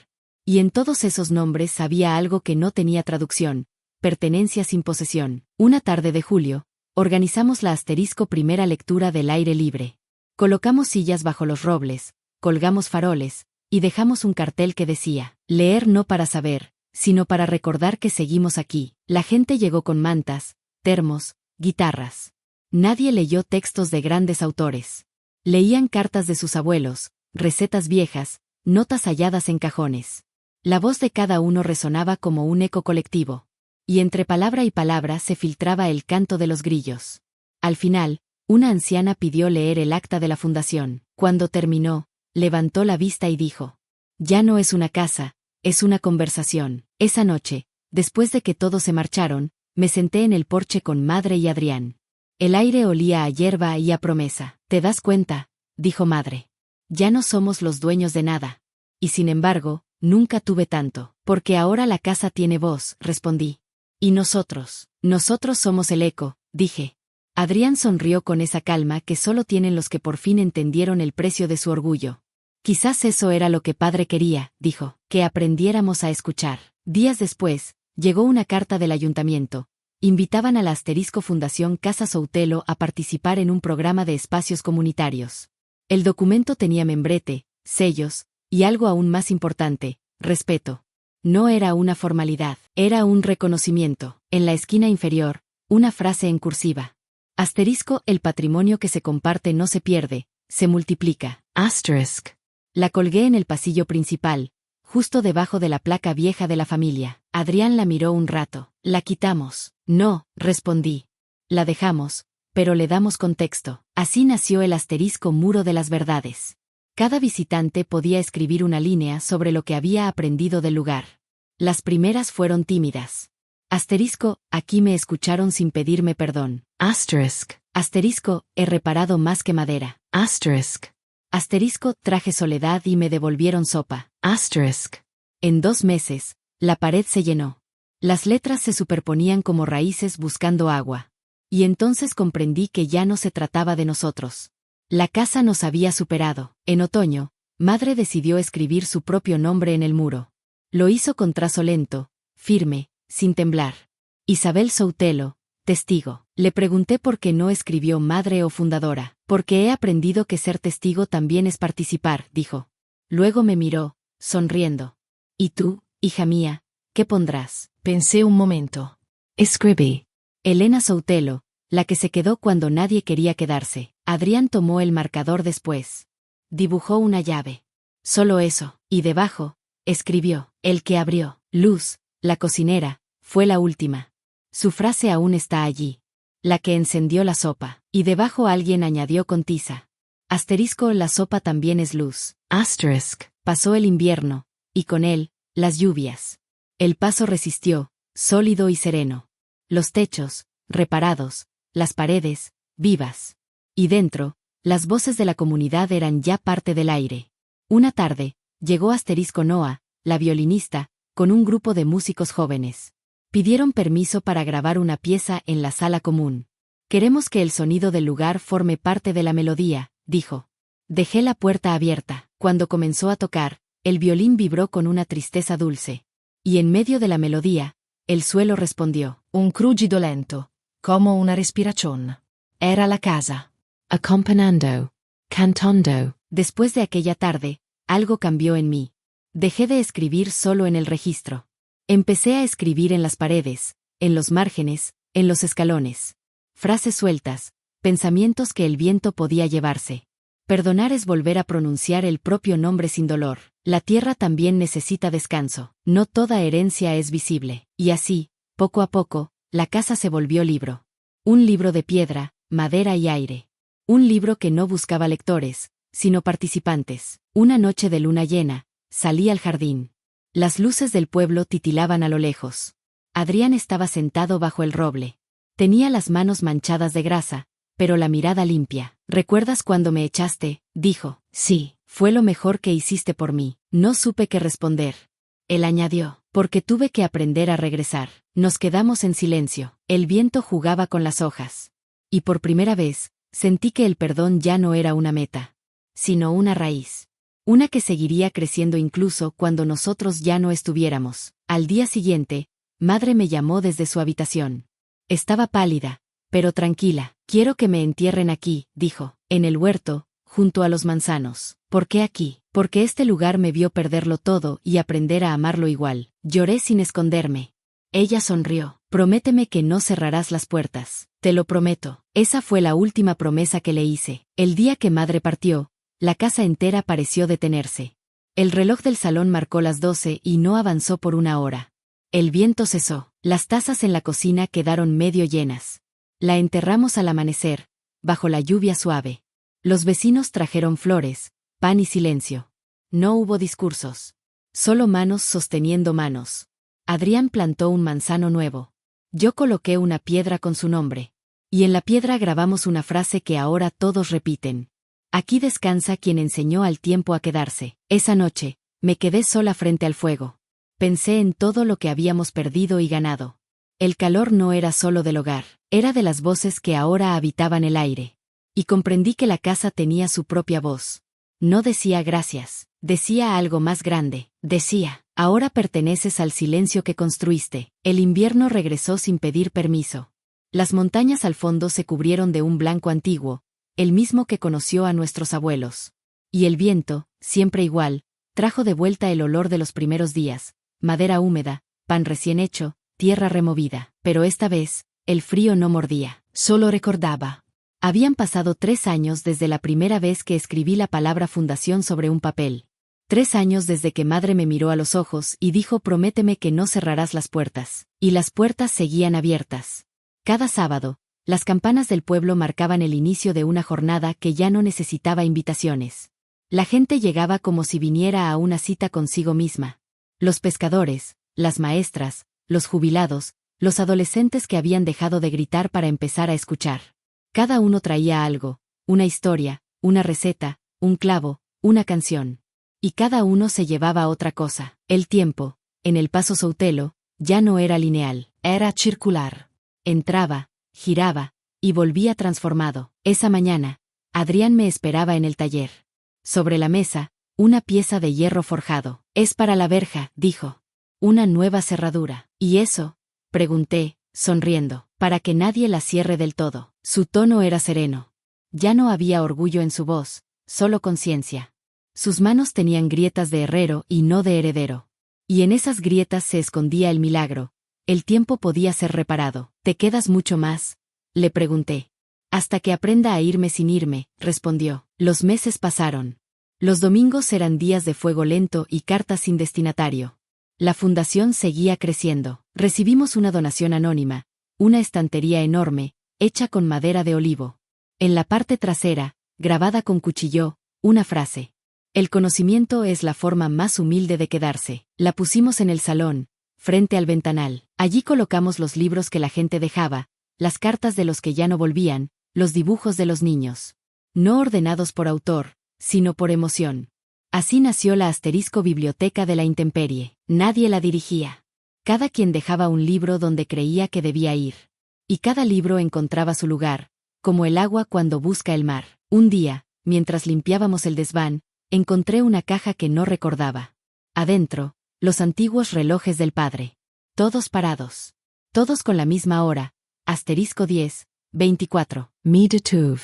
Y en todos esos nombres había algo que no tenía traducción: pertenencia sin posesión. Una tarde de julio, organizamos la asterisco primera lectura del aire libre. Colocamos sillas bajo los robles, colgamos faroles, y dejamos un cartel que decía, leer no para saber, sino para recordar que seguimos aquí. La gente llegó con mantas, termos, guitarras. Nadie leyó textos de grandes autores. Leían cartas de sus abuelos, recetas viejas, notas halladas en cajones. La voz de cada uno resonaba como un eco colectivo. Y entre palabra y palabra se filtraba el canto de los grillos. Al final, una anciana pidió leer el acta de la fundación. Cuando terminó, levantó la vista y dijo: ya no es una casa, es una conversación. Esa noche, después de que todos se marcharon, me senté en el porche con madre y Adrián. El aire olía a hierba y a promesa. ¿Te das cuenta?, dijo madre. Ya no somos los dueños de nada. Y sin embargo, nunca tuve tanto. Porque ahora la casa tiene voz, respondí. Y nosotros somos el eco, dije. Adrián sonrió con esa calma que solo tienen los que por fin entendieron el precio de su orgullo. Quizás eso era lo que padre quería, dijo, que aprendiéramos a escuchar. Días después, llegó una carta del ayuntamiento. Invitaban a la asterisco Fundación Casa Soutelo a participar en un programa de espacios comunitarios. El documento tenía membrete, sellos, y algo aún más importante: respeto. No era una formalidad, era un reconocimiento. En la esquina inferior, una frase en cursiva. Asterisco, el patrimonio que se comparte no se pierde, se multiplica. Asterisk. La colgué en el pasillo principal, justo debajo de la placa vieja de la familia. Adrián la miró un rato. La quitamos. No, respondí. La dejamos, pero le damos contexto. Así nació el asterisco Muro de las Verdades. Cada visitante podía escribir una línea sobre lo que había aprendido del lugar. Las primeras fueron tímidas. Asterisco, aquí me escucharon sin pedirme perdón. Asterisk. Asterisco, he reparado más que madera. Asterisk. Asterisco, traje soledad y me devolvieron sopa. Asterisk. En 2 meses, la pared se llenó. Las letras se superponían como raíces buscando agua. Y entonces comprendí que ya no se trataba de nosotros. La casa nos había superado. En otoño, madre decidió escribir su propio nombre en el muro. Lo hizo con trazo lento, firme, sin temblar. Isabel Soutelo, testigo. Le pregunté por qué no escribió madre o fundadora. Porque he aprendido que ser testigo también es participar, dijo. Luego me miró, sonriendo. ¿Y tú, hija mía, qué pondrás? Pensé un momento. Escribí. Elena Soutelo, la que se quedó cuando nadie quería quedarse. Adrián tomó el marcador después. Dibujó una llave. Solo eso, y debajo, escribió: el que abrió. Luz, la cocinera, fue la última. Su frase aún está allí. La que encendió la sopa. Y debajo alguien añadió con tiza: asterisco, la sopa también es luz. Asterisk. Pasó el invierno, y con él, las lluvias. El paso resistió, sólido y sereno. Los techos, reparados, las paredes, vivas. Y dentro, Las voces de la comunidad eran ya parte del aire. Una tarde, llegó asterisco Noah, la violinista, con un grupo de músicos jóvenes. Pidieron permiso para grabar una pieza en la sala común. Queremos que el sonido del lugar forme parte de la melodía, dijo. Dejé la puerta abierta. Cuando comenzó a tocar, el violín vibró con una tristeza dulce. Y en medio de la melodía, el suelo respondió. Un crujido lento, como una respiración. Era la casa. Acompañando. Cantando. Después de aquella tarde, algo cambió en mí. Dejé de escribir solo en el registro. Empecé a escribir en las paredes, en los márgenes, en los escalones. Frases sueltas, pensamientos que el viento podía llevarse. Perdonar es volver a pronunciar el propio nombre sin dolor. La tierra también necesita descanso. No toda herencia es visible. Y así, poco a poco, la casa se volvió libro. Un libro de piedra, madera y aire. Un libro que no buscaba lectores, sino participantes. Una noche de luna llena, salí al jardín. Las luces del pueblo titilaban a lo lejos. Adrián estaba sentado bajo el roble. Tenía las manos manchadas de grasa, pero la mirada limpia. ¿Recuerdas cuando me echaste? Dijo. Sí, fue lo mejor que hiciste por mí. No supe qué responder. Él añadió, porque tuve que aprender a regresar. Nos quedamos en silencio. El viento jugaba con las hojas. Y por primera vez, sentí que el perdón ya no era una meta, sino una raíz. Una que seguiría creciendo incluso cuando nosotros ya no estuviéramos. Al día siguiente, madre me llamó desde su habitación. Estaba pálida, pero tranquila. Quiero que me entierren aquí, dijo, en el huerto, junto a los manzanos. ¿Por qué aquí? Porque este lugar me vio perderlo todo y aprender a amarlo igual. Lloré sin esconderme. Ella sonrió. Prométeme que no cerrarás las puertas. Te lo prometo. Esa fue la última promesa que le hice. El día que madre partió, la casa entera pareció detenerse. El reloj del salón marcó las 12 y no avanzó por una hora. El viento cesó. Las tazas en la cocina quedaron medio llenas. La enterramos al amanecer, bajo la lluvia suave. Los vecinos trajeron flores, pan y silencio. No hubo discursos. Solo manos sosteniendo manos. Adrián plantó un manzano nuevo. Yo coloqué una piedra con su nombre. Y en la piedra grabamos una frase que ahora todos repiten. Aquí descansa quien enseñó al tiempo a quedarse. Esa noche, me quedé sola frente al fuego. Pensé en todo lo que habíamos perdido y ganado. El calor no era solo del hogar, era de las voces que ahora habitaban el aire. Y comprendí que la casa tenía su propia voz. No decía gracias, decía algo más grande, decía, ahora perteneces al silencio que construiste. El invierno regresó sin pedir permiso. Las montañas al fondo se cubrieron de un blanco antiguo, el mismo que conoció a nuestros abuelos. Y el viento, siempre igual, trajo de vuelta el olor de los primeros días, madera húmeda, pan recién hecho, tierra removida. Pero esta vez, el frío no mordía, solo recordaba. Habían pasado 3 años desde la primera vez que escribí la palabra fundación sobre un papel. 3 años desde que madre me miró a los ojos y dijo prométeme que no cerrarás las puertas. Y las puertas seguían abiertas. Cada sábado, las campanas del pueblo marcaban el inicio de una jornada que ya no necesitaba invitaciones. La gente llegaba como si viniera a una cita consigo misma. Los pescadores, las maestras, los jubilados, los adolescentes que habían dejado de gritar para empezar a escuchar. Cada uno traía algo, una historia, una receta, un clavo, una canción. Y cada uno se llevaba otra cosa. El tiempo, en el Paso Soutelo, ya no era lineal, era circular. Entraba, giraba, y volvía transformado. Esa mañana, Adrián me esperaba en el taller. Sobre la mesa, una pieza de hierro forjado. Es para la verja, dijo. Una nueva cerradura. ¿Y eso? Pregunté, sonriendo, para que nadie la cierre del todo. Su tono era sereno. Ya no había orgullo en su voz, solo conciencia. Sus manos tenían grietas de herrero y no de heredero. Y en esas grietas se escondía el milagro. El tiempo podía ser reparado. ¿Te quedas mucho más? Le pregunté. Hasta que aprenda a irme sin irme, respondió. Los meses pasaron. Los domingos eran días de fuego lento y cartas sin destinatario. La fundación seguía creciendo. Recibimos una donación anónima, una estantería enorme, hecha con madera de olivo. En la parte trasera, grabada con cuchillo, una frase. El conocimiento es la forma más humilde de quedarse. La pusimos en el salón, frente al ventanal. Allí colocamos los libros que la gente dejaba, las cartas de los que ya no volvían, los dibujos de los niños. no ordenados por autor, sino por emoción. Así nació la asterisco biblioteca de la intemperie. Nadie la dirigía. Cada quien dejaba un libro donde creía que debía ir. Y cada libro encontraba su lugar, como el agua cuando busca el mar. Un día, mientras limpiábamos el desván, encontré una caja que no recordaba. Adentro, los antiguos relojes del padre. Todos parados. Todos con la misma hora. Asterisco 10, 24. Mida tuv.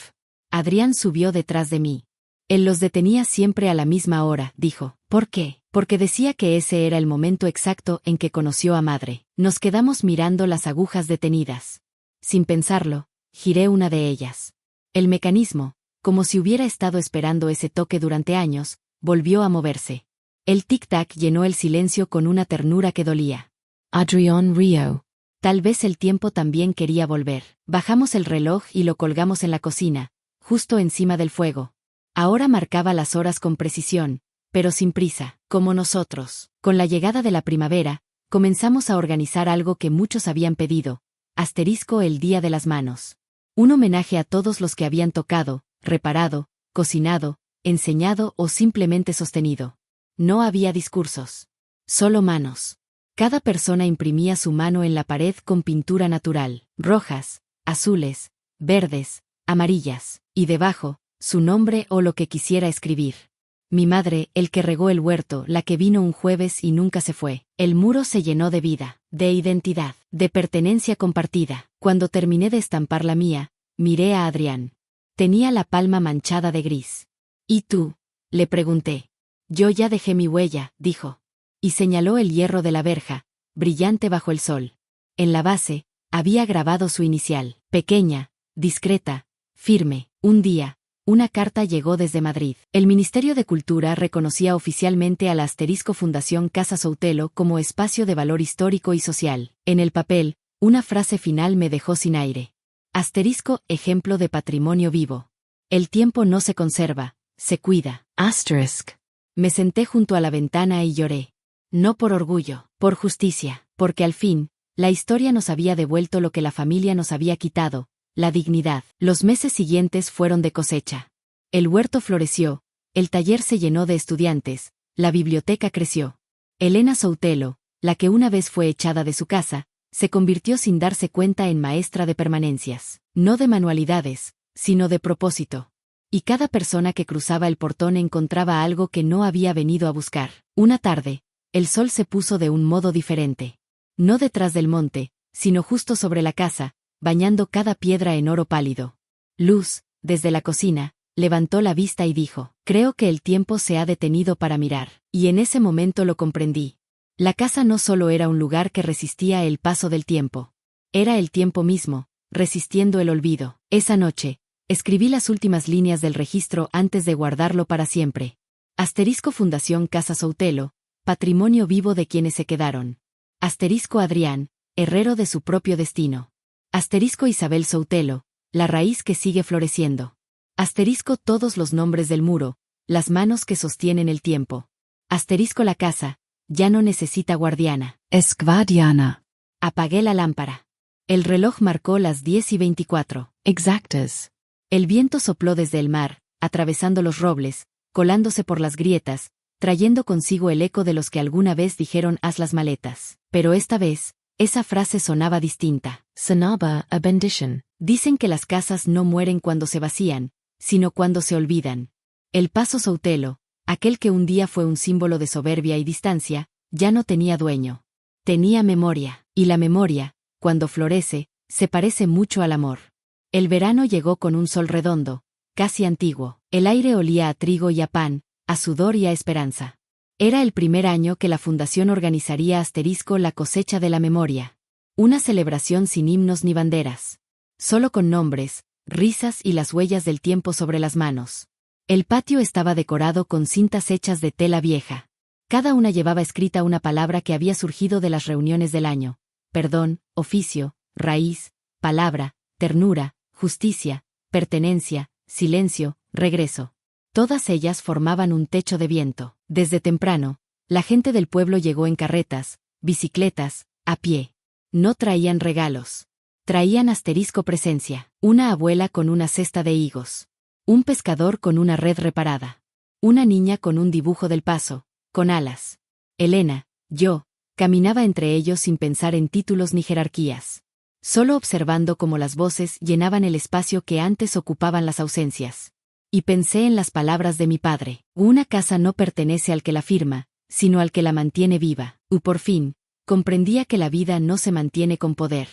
Adrián subió detrás de mí. Él los detenía siempre a la misma hora, dijo. ¿Por qué? Porque decía que ese era el momento exacto en que conoció a madre. Nos quedamos mirando las agujas detenidas. Sin pensarlo, giré una de ellas. El mecanismo, como si hubiera estado esperando ese toque durante años, volvió a moverse. El tic-tac llenó el silencio con una ternura que dolía. Adrián Río. Tal vez el tiempo también quería volver. Bajamos el reloj y lo colgamos en la cocina, justo encima del fuego. Ahora marcaba las horas con precisión, pero sin prisa, como nosotros. Con la llegada de la primavera, comenzamos a organizar algo que muchos habían pedido, asterisco el Día de las Manos. Un homenaje a todos los que habían tocado, reparado, cocinado, enseñado o simplemente sostenido. No había discursos. Solo manos. Cada persona imprimía su mano en la pared con pintura natural, rojas, azules, verdes, amarillas, y debajo, su nombre o lo que quisiera escribir. Mi madre, el que regó el huerto, la que vino un jueves y nunca se fue. El muro se llenó de vida, de identidad, de pertenencia compartida. Cuando terminé de estampar la mía, miré a Adrián. Tenía la palma manchada de gris. ¿Y tú? Le pregunté. Yo ya dejé mi huella, dijo. Y señaló el hierro de la verja, brillante bajo el sol. En la base, había grabado su inicial, pequeña, discreta, firme. Un día, una carta llegó desde Madrid. El Ministerio de Cultura reconocía oficialmente a la asterisco Fundación Casa Soutelo como espacio de valor histórico y social. En el papel, una frase final me dejó sin aire. Asterisco, ejemplo de patrimonio vivo. El tiempo no se conserva, se cuida. Asterisk. Me senté junto a la ventana y lloré. No por orgullo, por justicia, porque al fin, la historia nos había devuelto lo que la familia nos había quitado, la dignidad. Los meses siguientes fueron de cosecha. El huerto floreció, el taller se llenó de estudiantes, la biblioteca creció. Elena Soutelo, la que una vez fue echada de su casa, se convirtió sin darse cuenta en maestra de permanencias, no de manualidades, sino de propósito. Y cada persona que cruzaba el portón encontraba algo que no había venido a buscar. Una tarde, el sol se puso de un modo diferente. No detrás del monte, sino justo sobre la casa, bañando cada piedra en oro pálido. Luz, desde la cocina, levantó la vista y dijo, creo que el tiempo se ha detenido para mirar. Y en ese momento lo comprendí. La casa no solo era un lugar que resistía el paso del tiempo. Era el tiempo mismo, resistiendo el olvido. Esa noche, escribí las últimas líneas del registro antes de guardarlo para siempre. Asterisco Fundación Casa Soutelo, patrimonio vivo de quienes se quedaron. Asterisco Adrián, herrero de su propio destino. Asterisco Isabel Soutelo, la raíz que sigue floreciendo. Asterisco todos los nombres del muro, las manos que sostienen el tiempo. Asterisco la casa, ya no necesita guardiana. Esquadiana. Apagué la lámpara. El reloj marcó las 10:24. Exactas. El viento sopló desde el mar, atravesando los robles, colándose por las grietas, trayendo consigo el eco de los que alguna vez dijeron haz las maletas. Pero esta vez, esa frase sonaba distinta. Sonaba a bendición. Dicen que las casas no mueren cuando se vacían, sino cuando se olvidan. El Paso Soutelo, aquel que un día fue un símbolo de soberbia y distancia, ya no tenía dueño. Tenía memoria, y la memoria, cuando florece, se parece mucho al amor. El verano llegó con un sol redondo, casi antiguo. El aire olía a trigo y a pan, a sudor y a esperanza. Era el primer año que la Fundación organizaría asterisco la cosecha de la memoria. Una celebración sin himnos ni banderas. Solo con nombres, risas y las huellas del tiempo sobre las manos. El patio estaba decorado con cintas hechas de tela vieja. Cada una llevaba escrita una palabra que había surgido de las reuniones del año. Perdón, oficio, raíz, palabra, ternura, justicia, pertenencia, silencio, regreso. Todas ellas formaban un techo de viento. Desde temprano, la gente del pueblo llegó en carretas, bicicletas, a pie. No traían regalos. Traían asterisco presencia. Una abuela con una cesta de higos. Un pescador con una red reparada. Una niña con un dibujo del paso, con alas. Elena, yo, caminaba entre ellos sin pensar en títulos ni jerarquías. Solo observando cómo las voces llenaban el espacio que antes ocupaban las ausencias. Y pensé en las palabras de mi padre. Una casa no pertenece al que la firma, sino al que la mantiene viva. Y por fin, comprendía que la vida no se mantiene con poder,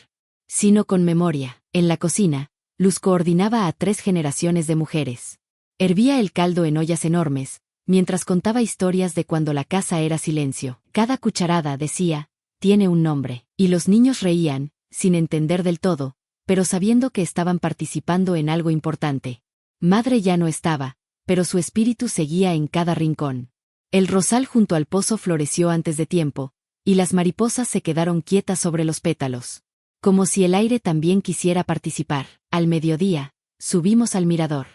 sino con memoria. En la cocina, Luz coordinaba a 3 generaciones de mujeres. Hervía el caldo en ollas enormes, mientras contaba historias de cuando la casa era silencio. Cada cucharada, decía, tiene un nombre. Y los niños reían, sin entender del todo, pero sabiendo que estaban participando en algo importante. Madre ya no estaba, pero su espíritu seguía en cada rincón. El rosal junto al pozo floreció antes de tiempo, y las mariposas se quedaron quietas sobre los pétalos. Como si el aire también quisiera participar. Al mediodía, subimos al mirador.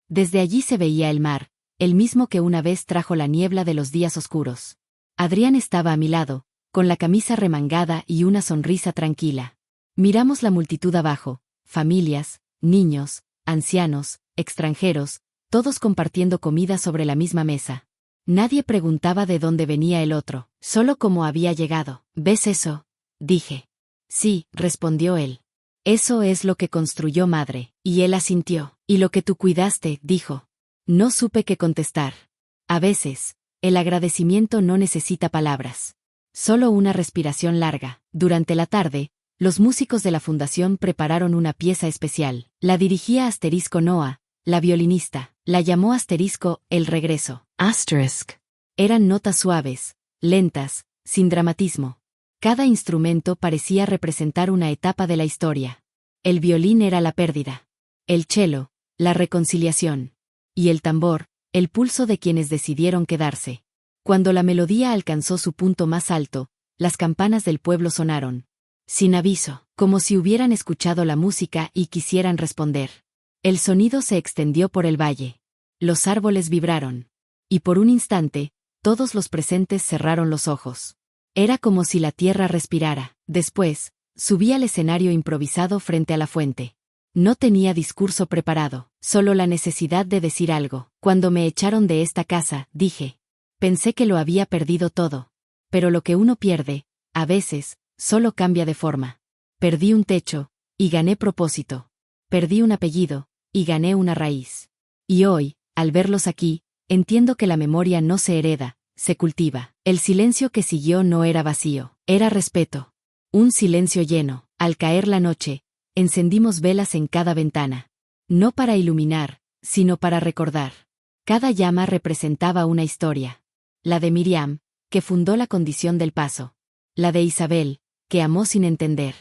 Desde allí se veía el mar, el mismo que una vez trajo la niebla de los días oscuros. Adrián estaba a mi lado, con la camisa remangada y una sonrisa tranquila. Miramos la multitud abajo, familias, niños, ancianos, extranjeros, todos compartiendo comida sobre la misma mesa. Nadie preguntaba de dónde venía el otro, solo cómo había llegado. ¿Ves eso?, dije. Sí, respondió él. Eso es lo que construyó madre, y él asintió. Y lo que tú cuidaste, dijo. No supe qué contestar. A veces, el agradecimiento no necesita palabras. Solo una respiración larga. Durante la tarde, los músicos de la fundación prepararon una pieza especial. La dirigía Asterisco Noah, la violinista. La llamó Asterisco, el regreso. Asterisk. Eran notas suaves, lentas, sin dramatismo. Cada instrumento parecía representar una etapa de la historia. El violín era la pérdida. El cello, la reconciliación. Y el tambor, el pulso de quienes decidieron quedarse. Cuando la melodía alcanzó su punto más alto, las campanas del pueblo sonaron. Sin aviso, como si hubieran escuchado la música y quisieran responder. El sonido se extendió por el valle. Los árboles vibraron. Y por un instante, todos los presentes cerraron los ojos. Era como si la tierra respirara. Después, subí al escenario improvisado frente a la fuente. No tenía discurso preparado, solo la necesidad de decir algo. Cuando me echaron de esta casa, dije. Pensé que lo había perdido todo. Pero lo que uno pierde, a veces, solo cambia de forma. Perdí un techo, y gané propósito. Perdí un apellido, y gané una raíz. Y hoy, al verlos aquí, entiendo que la memoria no se hereda, se cultiva. El silencio que siguió no era vacío, era respeto. Un silencio lleno. Al caer la noche, encendimos velas en cada ventana. No para iluminar, sino para recordar. Cada llama representaba una historia. La de Miriam, que fundó la condición del paso. La de Isabel, que amó sin entender.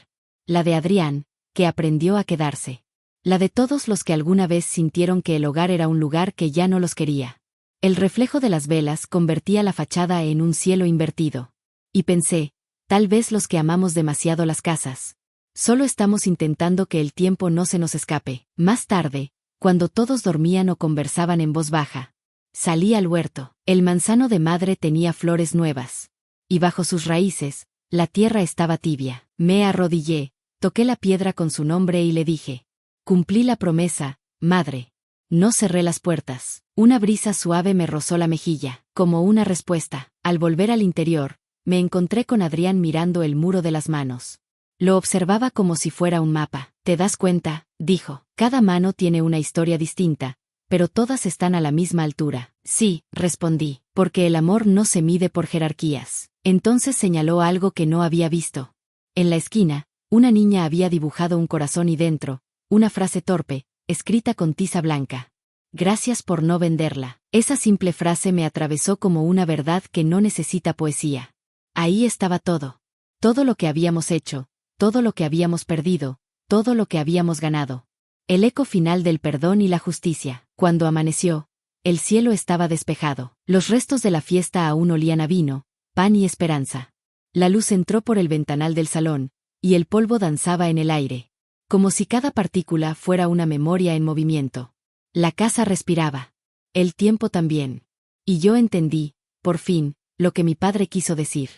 La de Adrián, que aprendió a quedarse. La de todos los que alguna vez sintieron que el hogar era un lugar que ya no los quería. El reflejo de las velas convertía la fachada en un cielo invertido. Y pensé, tal vez los que amamos demasiado las casas. Solo estamos intentando que el tiempo no se nos escape. Más tarde, cuando todos dormían o conversaban en voz baja, salí al huerto. El manzano de madre tenía flores nuevas. Y bajo sus raíces, la tierra estaba tibia. Me arrodillé, toqué la piedra con su nombre y le dije. Cumplí la promesa, madre. No cerré las puertas. Una brisa suave me rozó la mejilla, como una respuesta. Al volver al interior, me encontré con Adrián mirando el muro de las manos. Lo observaba como si fuera un mapa. ¿Te das cuenta?, dijo. Cada mano tiene una historia distinta, pero todas están a la misma altura. Sí, respondí, porque el amor no se mide por jerarquías. Entonces señaló algo que no había visto. En la esquina, una niña había dibujado un corazón y dentro, una frase torpe, escrita con tiza blanca. Gracias por no venderla. Esa simple frase me atravesó como una verdad que no necesita poesía. Ahí estaba todo. Todo lo que habíamos hecho, todo lo que habíamos perdido, todo lo que habíamos ganado. El eco final del perdón y la justicia. Cuando amaneció, el cielo estaba despejado. Los restos de la fiesta aún olían a vino, pan y esperanza. La luz entró por el ventanal del salón, y el polvo danzaba en el aire. Como si cada partícula fuera una memoria en movimiento. La casa respiraba. El tiempo también. Y yo entendí, por fin, lo que mi padre quiso decir.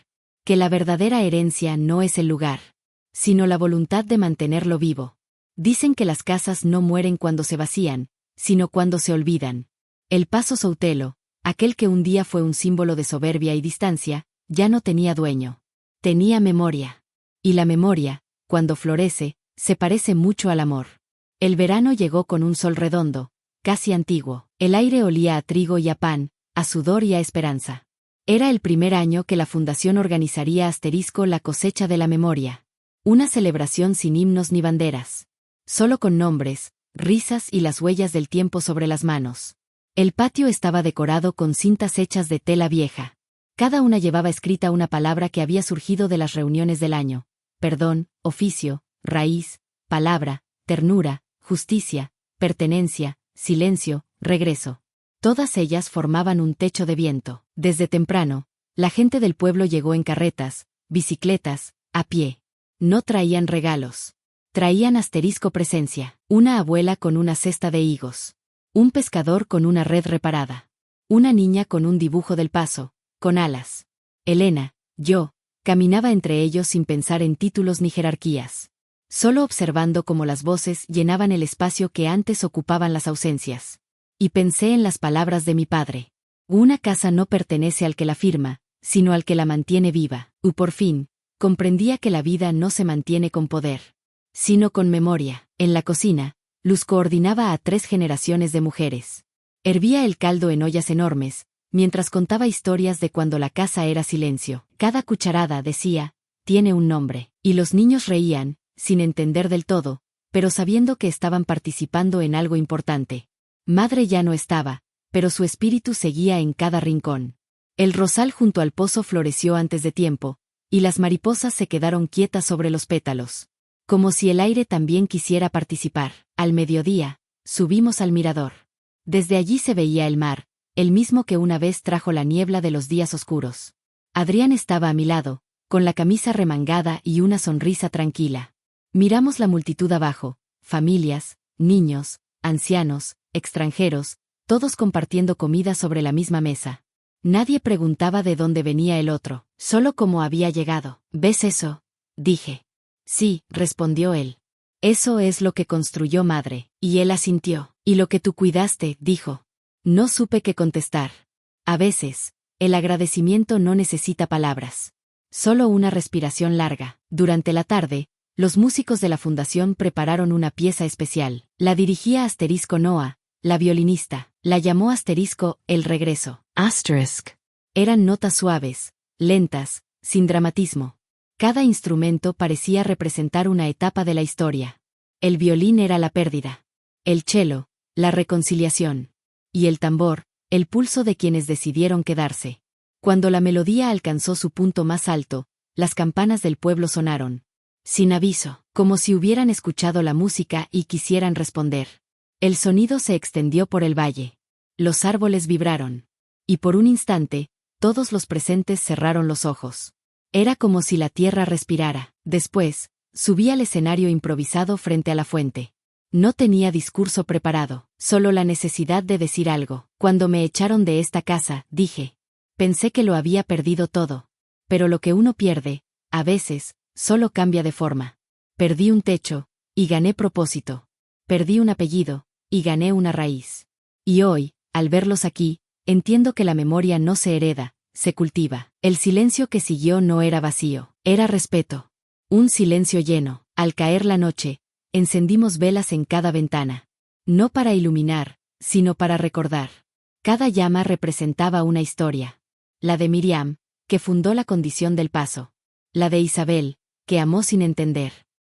Que la verdadera herencia no es el lugar, sino la voluntad de mantenerlo vivo. Dicen que las casas no mueren cuando se vacían, sino cuando se olvidan. El paso Soutelo, aquel que un día fue un símbolo de soberbia y distancia, ya no tenía dueño. Tenía memoria. Y la memoria, cuando florece, se parece mucho al amor. El verano llegó con un sol redondo, casi antiguo. El aire olía a trigo y a pan, a sudor y a esperanza. Era el primer año que la Fundación organizaría la cosecha de la memoria. Una celebración sin himnos ni banderas. Solo con nombres, risas y las huellas del tiempo sobre las manos. El patio estaba decorado con cintas hechas de tela vieja. Cada una llevaba escrita una palabra que había surgido de las reuniones del año. Perdón, oficio, raíz, palabra, ternura, justicia, pertenencia, silencio, regreso. Todas ellas formaban un techo de viento. Desde temprano, la gente del pueblo llegó en carretas, bicicletas, a pie. No traían regalos. Traían presencia. Una abuela con una cesta de higos. Un pescador con una red reparada. Una niña con un dibujo del paso, con alas. Elena, yo, caminaba entre ellos sin pensar en títulos ni jerarquías. Solo observando cómo las voces llenaban el espacio que antes ocupaban las ausencias. Y pensé en las palabras de mi padre. Una casa no pertenece al que la firma, sino al que la mantiene viva. Y por fin, comprendía que la vida no se mantiene con poder, sino con memoria. En la cocina, Luz coordinaba a 3 generaciones de mujeres. Hervía el caldo en ollas enormes, mientras contaba historias de cuando la casa era silencio. Cada cucharada, decía, tiene un nombre. Y los niños reían, sin entender del todo, pero sabiendo que estaban participando en algo importante. Madre ya no estaba, pero su espíritu seguía en cada rincón. El rosal junto al pozo floreció antes de tiempo, y las mariposas se quedaron quietas sobre los pétalos. Como si el aire también quisiera participar. Al mediodía, subimos al mirador. Desde allí se veía el mar, el mismo que una vez trajo la niebla de los días oscuros. Adrián estaba a mi lado, con la camisa remangada y una sonrisa tranquila. Miramos la multitud abajo, familias, niños, ancianos, extranjeros, todos compartiendo comida sobre la misma mesa. Nadie preguntaba de dónde venía el otro, solo cómo había llegado. ¿Ves eso?, dije. Sí, respondió él. Eso es lo que construyó madre, y él asintió. Y lo que tú cuidaste, dijo. No supe qué contestar. A veces, el agradecimiento no necesita palabras. Solo una respiración larga. Durante la tarde, los músicos de la fundación prepararon una pieza especial. La dirigía Noah, la violinista. La llamó El regreso. Eran notas suaves, lentas, sin dramatismo. Cada instrumento parecía representar una etapa de la historia. El violín era la pérdida. El cello, la reconciliación. Y el tambor, el pulso de quienes decidieron quedarse. Cuando la melodía alcanzó su punto más alto, las campanas del pueblo sonaron. Sin aviso, como si hubieran escuchado la música y quisieran responder. El sonido se extendió por el valle. Los árboles vibraron. Y por un instante, todos los presentes cerraron los ojos. Era como si la tierra respirara. Después, subí al escenario improvisado frente a la fuente. No tenía discurso preparado, solo la necesidad de decir algo. Cuando me echaron de esta casa, dije. Pensé que lo había perdido todo. Pero lo que uno pierde, a veces, solo cambia de forma. Perdí un techo, y gané propósito. Perdí un apellido, y gané una raíz. Y hoy, al verlos aquí, entiendo que la memoria no se hereda, se cultiva. El silencio que siguió no era vacío, era respeto. Un silencio lleno. Al caer la noche, encendimos velas en cada ventana. No para iluminar, sino para recordar. Cada llama representaba una historia. La de Miriam, que fundó la condición del paso. La de Isabel, que amó sin entender.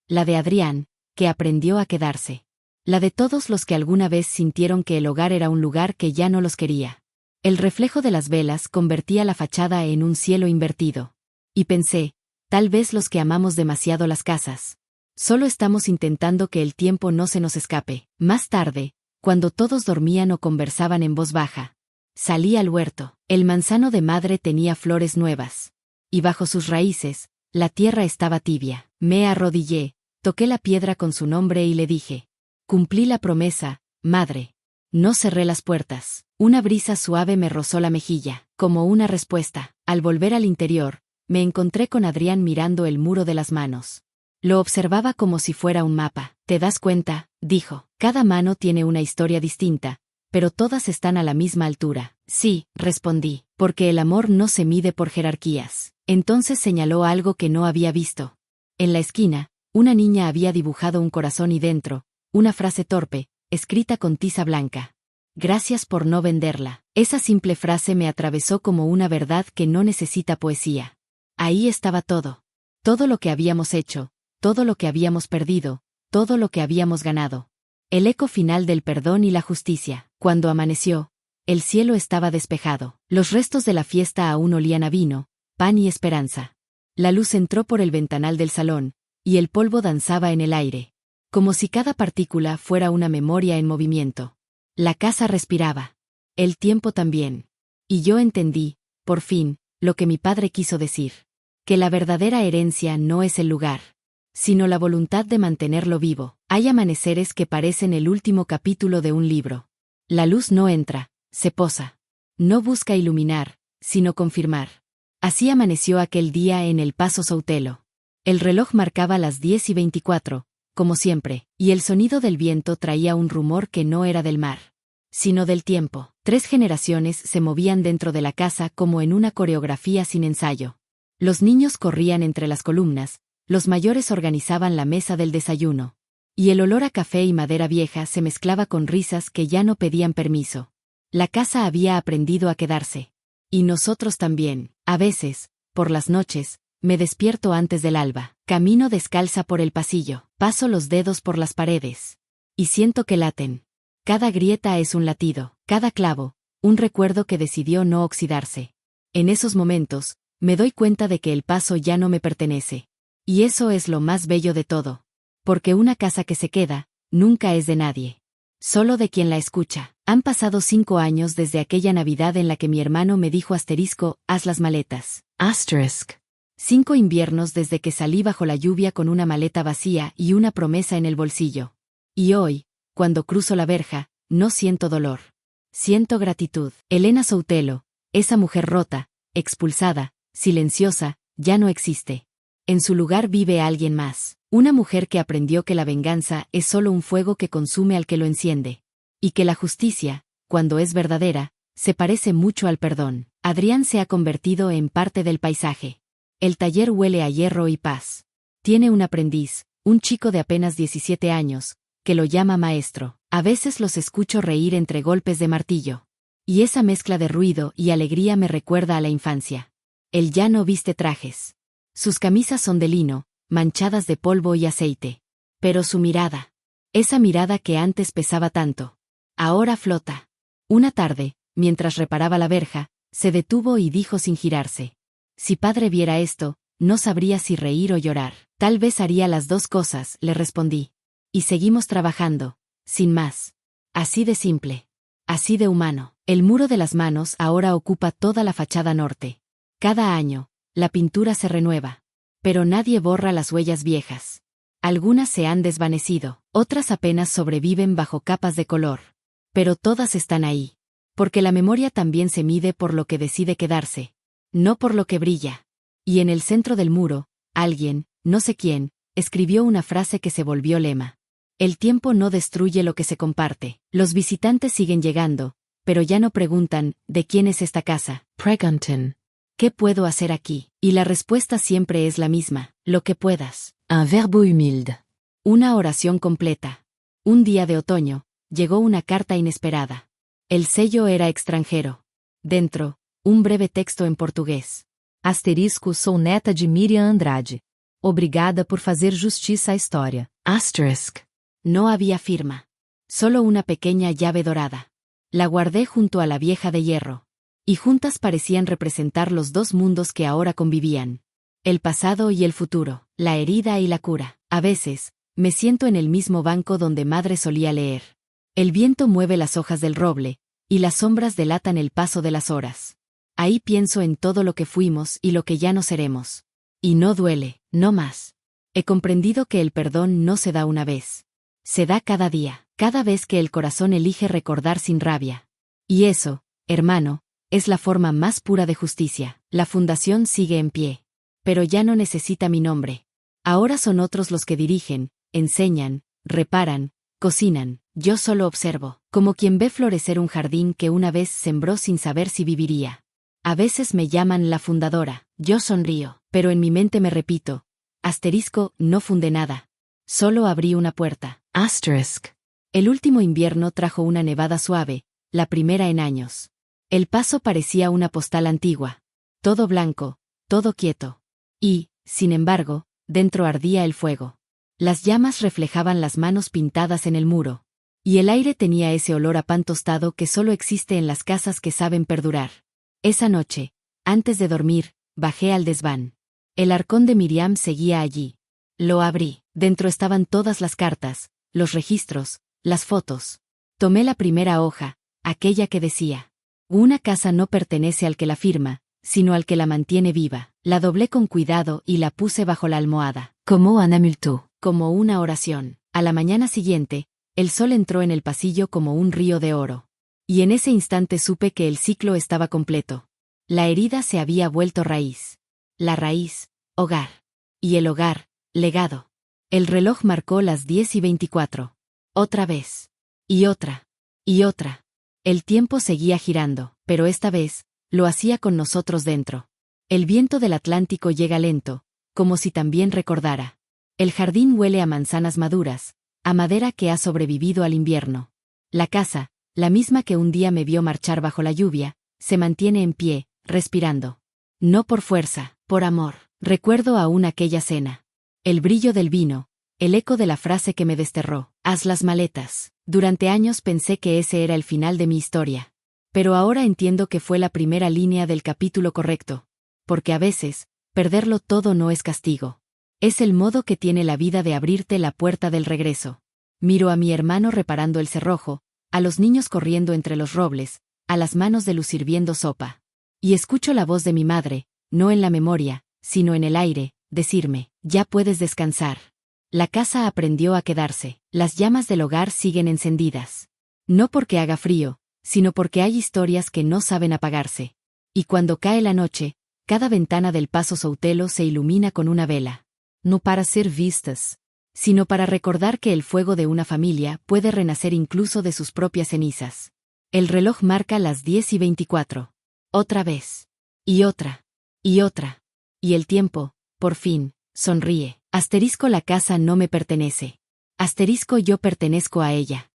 La de Adrián, que aprendió a quedarse. La de todos los que alguna vez sintieron que el hogar era un lugar que ya no los quería. El reflejo de las velas convertía la fachada en un cielo invertido. Y pensé, tal vez los que amamos demasiado las casas. Solo estamos intentando que el tiempo no se nos escape. Más tarde, cuando todos dormían o conversaban en voz baja, salí al huerto. El manzano de madre tenía flores nuevas. Y bajo sus raíces, la tierra estaba tibia. Me arrodillé, toqué la piedra con su nombre y le dije. Cumplí la promesa, madre. No cerré las puertas. Una brisa suave me rozó la mejilla, como una respuesta. Al volver al interior, me encontré con Adrián mirando el muro de las manos. Lo observaba como si fuera un mapa. ¿Te das cuenta?, dijo. Cada mano tiene una historia distinta, pero todas están a la misma altura. Sí, respondí, porque el amor no se mide por jerarquías. Entonces señaló algo que no había visto. En la esquina, una niña había dibujado un corazón y dentro, una frase torpe, escrita con tiza blanca. Gracias por no venderla. Esa simple frase me atravesó como una verdad que no necesita poesía. Ahí estaba todo. Todo lo que habíamos hecho, todo lo que habíamos perdido, todo lo que habíamos ganado. El eco final del perdón y la justicia. Cuando amaneció, el cielo estaba despejado. Los restos de la fiesta aún olían a vino, pan y esperanza. La luz entró por el ventanal del salón, y el polvo danzaba en el aire, como si cada partícula fuera una memoria en movimiento. La casa respiraba. El tiempo también. Y yo entendí, por fin, lo que mi padre quiso decir. Que la verdadera herencia no es el lugar, sino la voluntad de mantenerlo vivo. Hay amaneceres que parecen el último capítulo de un libro. La luz no entra, se posa. No busca iluminar, sino confirmar. Así amaneció aquel día en el Paso Soutelo. El reloj marcaba las 10:24, como siempre, y el sonido del viento traía un rumor que no era del mar, sino del tiempo. 3 generaciones se movían dentro de la casa como en una coreografía sin ensayo. Los niños corrían entre las columnas, los mayores organizaban la mesa del desayuno. Y el olor a café y madera vieja se mezclaba con risas que ya no pedían permiso. La casa había aprendido a quedarse. Y nosotros también. A veces, por las noches, me despierto antes del alba, camino descalza por el pasillo, paso los dedos por las paredes. Y siento que laten. Cada grieta es un latido, cada clavo, un recuerdo que decidió no oxidarse. En esos momentos, me doy cuenta de que el paso ya no me pertenece. Y eso es lo más bello de todo. Porque una casa que se queda, nunca es de nadie. Solo de quien la escucha. Han pasado 5 años desde aquella Navidad en la que mi hermano me dijo asterisco, haz las maletas. Asterisk. 5 inviernos desde que salí bajo la lluvia con una maleta vacía y una promesa en el bolsillo. Y hoy, cuando cruzo la verja, no siento dolor. Siento gratitud. Elena Soutelo, esa mujer rota, expulsada, silenciosa, ya no existe. En su lugar vive alguien más. Una mujer que aprendió que la venganza es solo un fuego que consume al que lo enciende. Y que la justicia, cuando es verdadera, se parece mucho al perdón. Adrián se ha convertido en parte del paisaje. El taller huele a hierro y paz. Tiene un aprendiz, un chico de apenas 17 años, que lo llama maestro. A veces los escucho reír entre golpes de martillo. Y esa mezcla de ruido y alegría me recuerda a la infancia. Él ya no viste trajes. Sus camisas son de lino, manchadas de polvo y aceite. Pero su mirada, esa mirada que antes pesaba tanto, ahora flota. Una tarde, mientras reparaba la verja, se detuvo y dijo sin girarse. Si padre viera esto, no sabría si reír o llorar. Tal vez haría las 2 cosas, le respondí. Y seguimos trabajando, sin más. Así de simple. Así de humano. El muro de las manos ahora ocupa toda la fachada norte. Cada año, la pintura se renueva. Pero nadie borra las huellas viejas. Algunas se han desvanecido, otras apenas sobreviven bajo capas de color. Pero todas están ahí. Porque la memoria también se mide por lo que decide quedarse, no por lo que brilla. Y en el centro del muro, alguien, no sé quién, escribió una frase que se volvió lema. El tiempo no destruye lo que se comparte. Los visitantes siguen llegando, pero ya no preguntan, ¿de quién es esta casa? Preguntan, ¿qué puedo hacer aquí? Y la respuesta siempre es la misma, lo que puedas. Un verbo humilde. Una oración completa. Un día de otoño, llegó una carta inesperada. El sello era extranjero. Dentro, un breve texto en portugués. Asterisco, sou neta de Miriam Andrade. Obrigada por fazer justiça à história. Asterisk. No había firma. Solo una pequeña llave dorada. La guardé junto a la vieja de hierro. Y juntas parecían representar los 2 mundos que ahora convivían. El pasado y el futuro, la herida y la cura. A veces, me siento en el mismo banco donde madre solía leer. El viento mueve las hojas del roble, y las sombras delatan el paso de las horas. Ahí pienso en todo lo que fuimos y lo que ya no seremos. Y no duele, no más. He comprendido que el perdón no se da una vez. Se da cada día, cada vez que el corazón elige recordar sin rabia. Y eso, hermano, es la forma más pura de justicia. La fundación sigue en pie. Pero ya no necesita mi nombre. Ahora son otros los que dirigen, enseñan, reparan, cocinan. Yo solo observo, como quien ve florecer un jardín que una vez sembró sin saber si viviría. A veces me llaman la fundadora. Yo sonrío, pero en mi mente me repito. No fundé nada. Solo abrí una puerta. Asterisk. El último invierno trajo una nevada suave, la primera en años. El paso parecía una postal antigua. Todo blanco, todo quieto. Y, sin embargo, dentro ardía el fuego. Las llamas reflejaban las manos pintadas en el muro. Y el aire tenía ese olor a pan tostado que solo existe en las casas que saben perdurar. Esa noche, antes de dormir, bajé al desván. El arcón de Miriam seguía allí. Lo abrí. Dentro estaban todas las cartas, los registros, las fotos. Tomé la primera hoja, aquella que decía: una casa no pertenece al que la firma, sino al que la mantiene viva. La doblé con cuidado y la puse bajo la almohada. Como un amulto. Como una oración. A la mañana siguiente, el sol entró en el pasillo como un río de oro. Y en ese instante supe que el ciclo estaba completo. La herida se había vuelto raíz. La raíz, hogar. Y el hogar, legado. El reloj marcó las 10:24. Otra vez. Y otra. Y otra. El tiempo seguía girando, pero esta vez, lo hacía con nosotros dentro. El viento del Atlántico llega lento, como si también recordara. El jardín huele a manzanas maduras, a madera que ha sobrevivido al invierno. La casa, la misma que un día me vio marchar bajo la lluvia, se mantiene en pie, respirando. No por fuerza, por amor. Recuerdo aún aquella cena. El brillo del vino, el eco de la frase que me desterró: haz las maletas. Durante años pensé que ese era el final de mi historia. Pero ahora entiendo que fue la primera línea del capítulo correcto. Porque a veces, perderlo todo no es castigo. Es el modo que tiene la vida de abrirte la puerta del regreso. Miro a mi hermano reparando el cerrojo, a los niños corriendo entre los robles, a las manos de Luz sirviendo sopa. Y escucho la voz de mi madre, no en la memoria, sino en el aire, decirme: ya puedes descansar. La casa aprendió a quedarse, las llamas del hogar siguen encendidas. No porque haga frío, sino porque hay historias que no saben apagarse. Y cuando cae la noche, cada ventana del Paso Soutelo se ilumina con una vela. No para ser vistas, sino para recordar que el fuego de una familia puede renacer incluso de sus propias cenizas. El reloj marca las 10:24. Otra vez. Y otra. Y otra. Y el tiempo, por fin, sonríe. La casa no me pertenece. Yo pertenezco a ella.